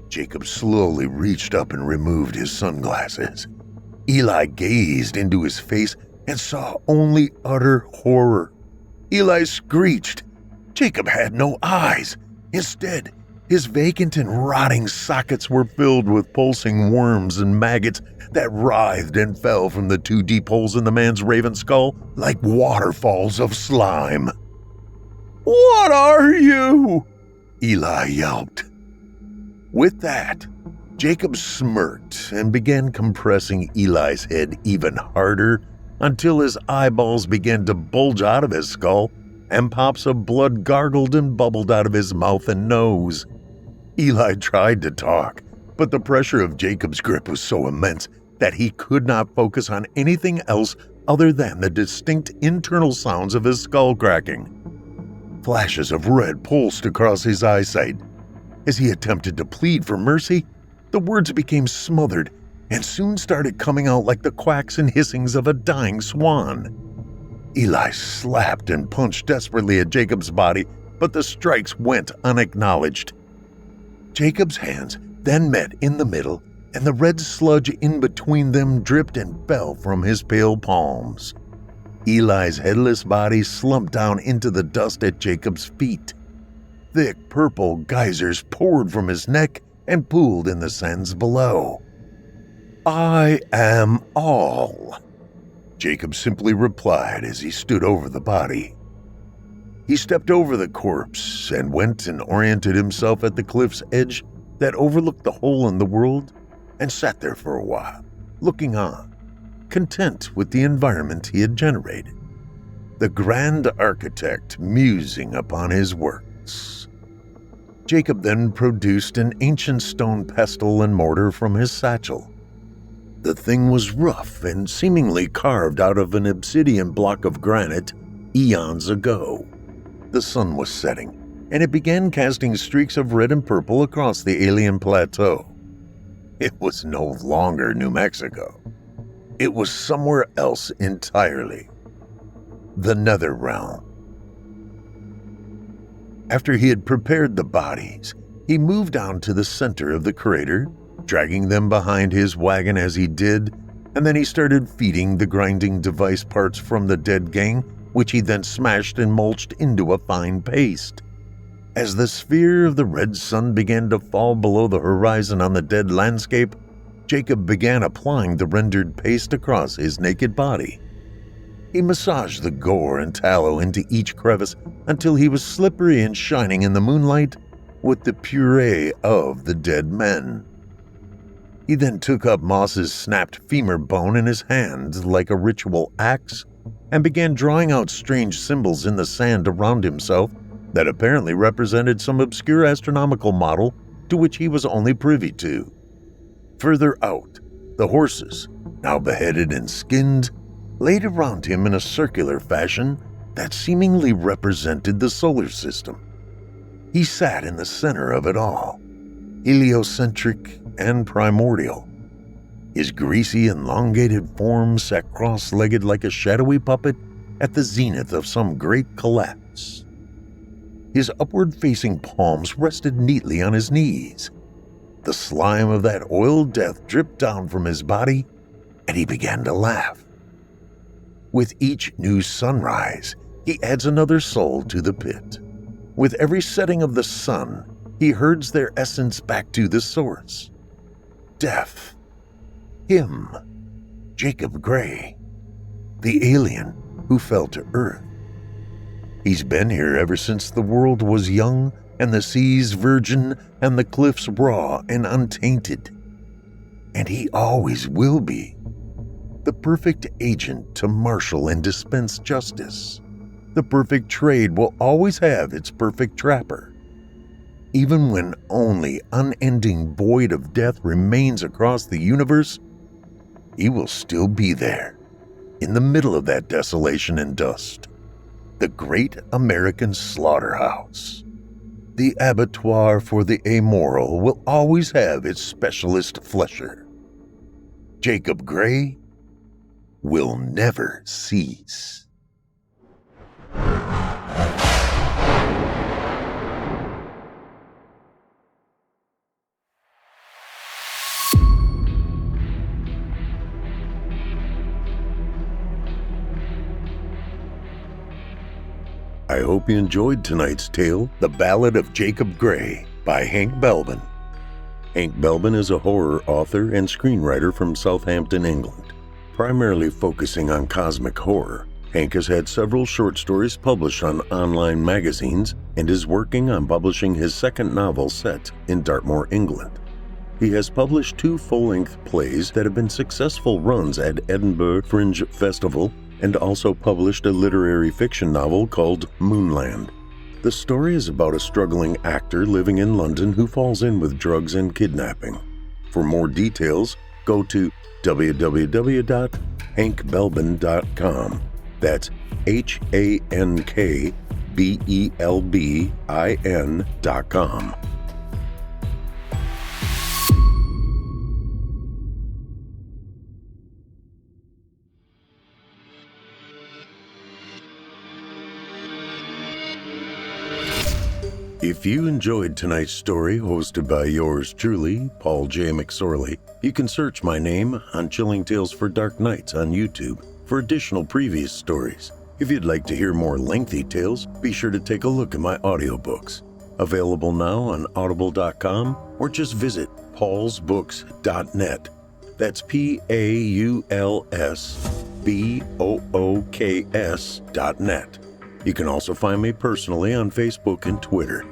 Jakob slowly reached up and removed his sunglasses. Eli gazed into his face and saw only utter horror. Eli screeched. Jakob had no eyes. Instead, his vacant and rotting sockets were filled with pulsing worms and maggots that writhed and fell from the 2 deep holes in the man's raven skull like waterfalls of slime. "What are you?" Eli yelped. With that, Jakob smirked and began compressing Eli's head even harder until his eyeballs began to bulge out of his skull and pops of blood gargled and bubbled out of his mouth and nose. Eli tried to talk, but the pressure of Jakob's grip was so immense that he could not focus on anything else other than the distinct internal sounds of his skull cracking. Flashes of red pulsed across his eyesight. As he attempted to plead for mercy, the words became smothered and soon started coming out like the quacks and hissings of a dying swan. Eli slapped and punched desperately at Jakob's body, but the strikes went unacknowledged. Jakob's hands then met in the middle, and the red sludge in between them dripped and fell from his pale palms. Eli's headless body slumped down into the dust at Jakob's feet. Thick purple geysers poured from his neck and pooled in the sands below. "I am all," Jakob simply replied as he stood over the body. He stepped over the corpse and went and oriented himself at the cliff's edge that overlooked the hole in the world and sat there for a while, looking on, content with the environment he had generated. The grand architect musing upon his works. Jakob then produced an ancient stone pestle and mortar from his satchel. The thing was rough and seemingly carved out of an obsidian block of granite eons ago. The sun was setting, and it began casting streaks of red and purple across the alien plateau. It was no longer New Mexico. It was somewhere else entirely. The Nether Realm. After he had prepared the bodies, he moved down to the center of the crater, dragging them behind his wagon as he did, and then he started feeding the grinding device parts from the dead gang, which he then smashed and mulched into a fine paste. As the sphere of the red sun began to fall below the horizon on the dead landscape, Jakob began applying the rendered paste across his naked body. He massaged the gore and tallow into each crevice until he was slippery and shining in the moonlight with the puree of the dead men. He then took up Moss's snapped femur bone in his hand like a ritual axe and began drawing out strange symbols in the sand around himself that apparently represented some obscure astronomical model to which he was only privy to. Further out, the horses, now beheaded and skinned, laid around him in a circular fashion that seemingly represented the solar system. He sat in the center of it all, heliocentric and primordial. His greasy, elongated form sat cross-legged like a shadowy puppet at the zenith of some great collapse. His upward-facing palms rested neatly on his knees. The slime of that oiled death dripped down from his body, and he began to laugh. With each new sunrise, he adds another soul to the pit. With every setting of the sun, he herds their essence back to the source. Death. Him. Jakob Gray. The alien who fell to Earth. He's been here ever since the world was young and the sea's virgin, and the cliffs raw and untainted. And he always will be. The perfect agent to marshal and dispense justice. The perfect trade will always have its perfect trapper. Even when only unending void of death remains across the universe, he will still be there, in the middle of that desolation and dust. The great American slaughterhouse. The abattoir for the amoral will always have its specialist flesher. Jakob Gray will never cease. I hope you enjoyed tonight's tale, The Ballad of Jakob Gray by Hank Belbin. Hank Belbin is a horror author and screenwriter from Southampton, England. Primarily focusing on cosmic horror, Hank has had several short stories published on online magazines and is working on publishing his second novel set in Dartmoor, England. He has published 2 full-length plays that have been successful runs at Edinburgh Fringe Festival and also published a literary fiction novel called Moonland. The story is about a struggling actor living in London who falls in with drugs and kidnapping. For more details, go to www.hankbelbin.com. That's HANKBELBIN.com. If you enjoyed tonight's story hosted by yours truly, Paul J. McSorley, you can search my name on Chilling Tales for Dark Nights on YouTube for additional previous stories. If you'd like to hear more lengthy tales, be sure to take a look at my audiobooks. Available now on audible.com or just visit paulsbooks.net. That's PAULSBOOKS.net. You can also find me personally on Facebook and Twitter.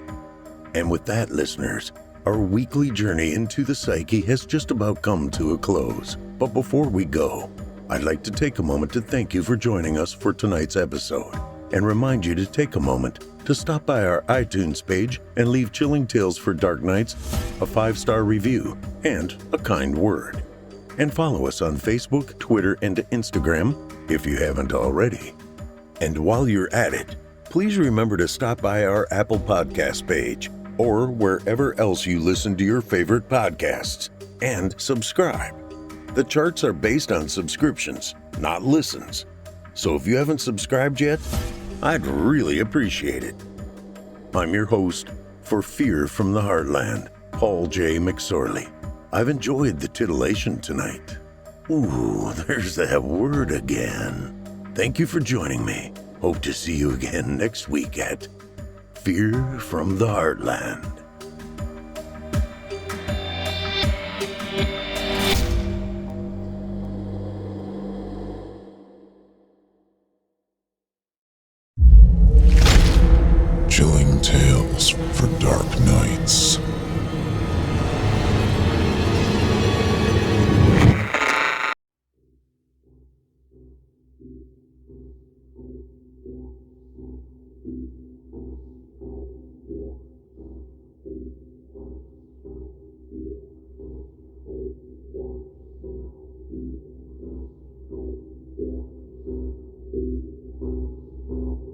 And with that, listeners, our weekly journey into the psyche has just about come to a close. But before we go, I'd like to take a moment to thank you for joining us for tonight's episode and remind you to take a moment to stop by our iTunes page and leave Chilling Tales for Dark Nights a 5-star review and a kind word. And follow us on Facebook, Twitter, and Instagram if you haven't already. And while you're at it, please remember to stop by our Apple Podcast page or wherever else you listen to your favorite podcasts and subscribe. The charts are based on subscriptions, not listens. So if you haven't subscribed yet, I'd really appreciate it. I'm your host for Fear from the Heartland, Paul J. McSorley. I've enjoyed the titillation tonight. Ooh, there's that word again. Thank you for joining me. Hope to see you again next week at Fear from the Heartland. Chilling Tales for Dark Nights.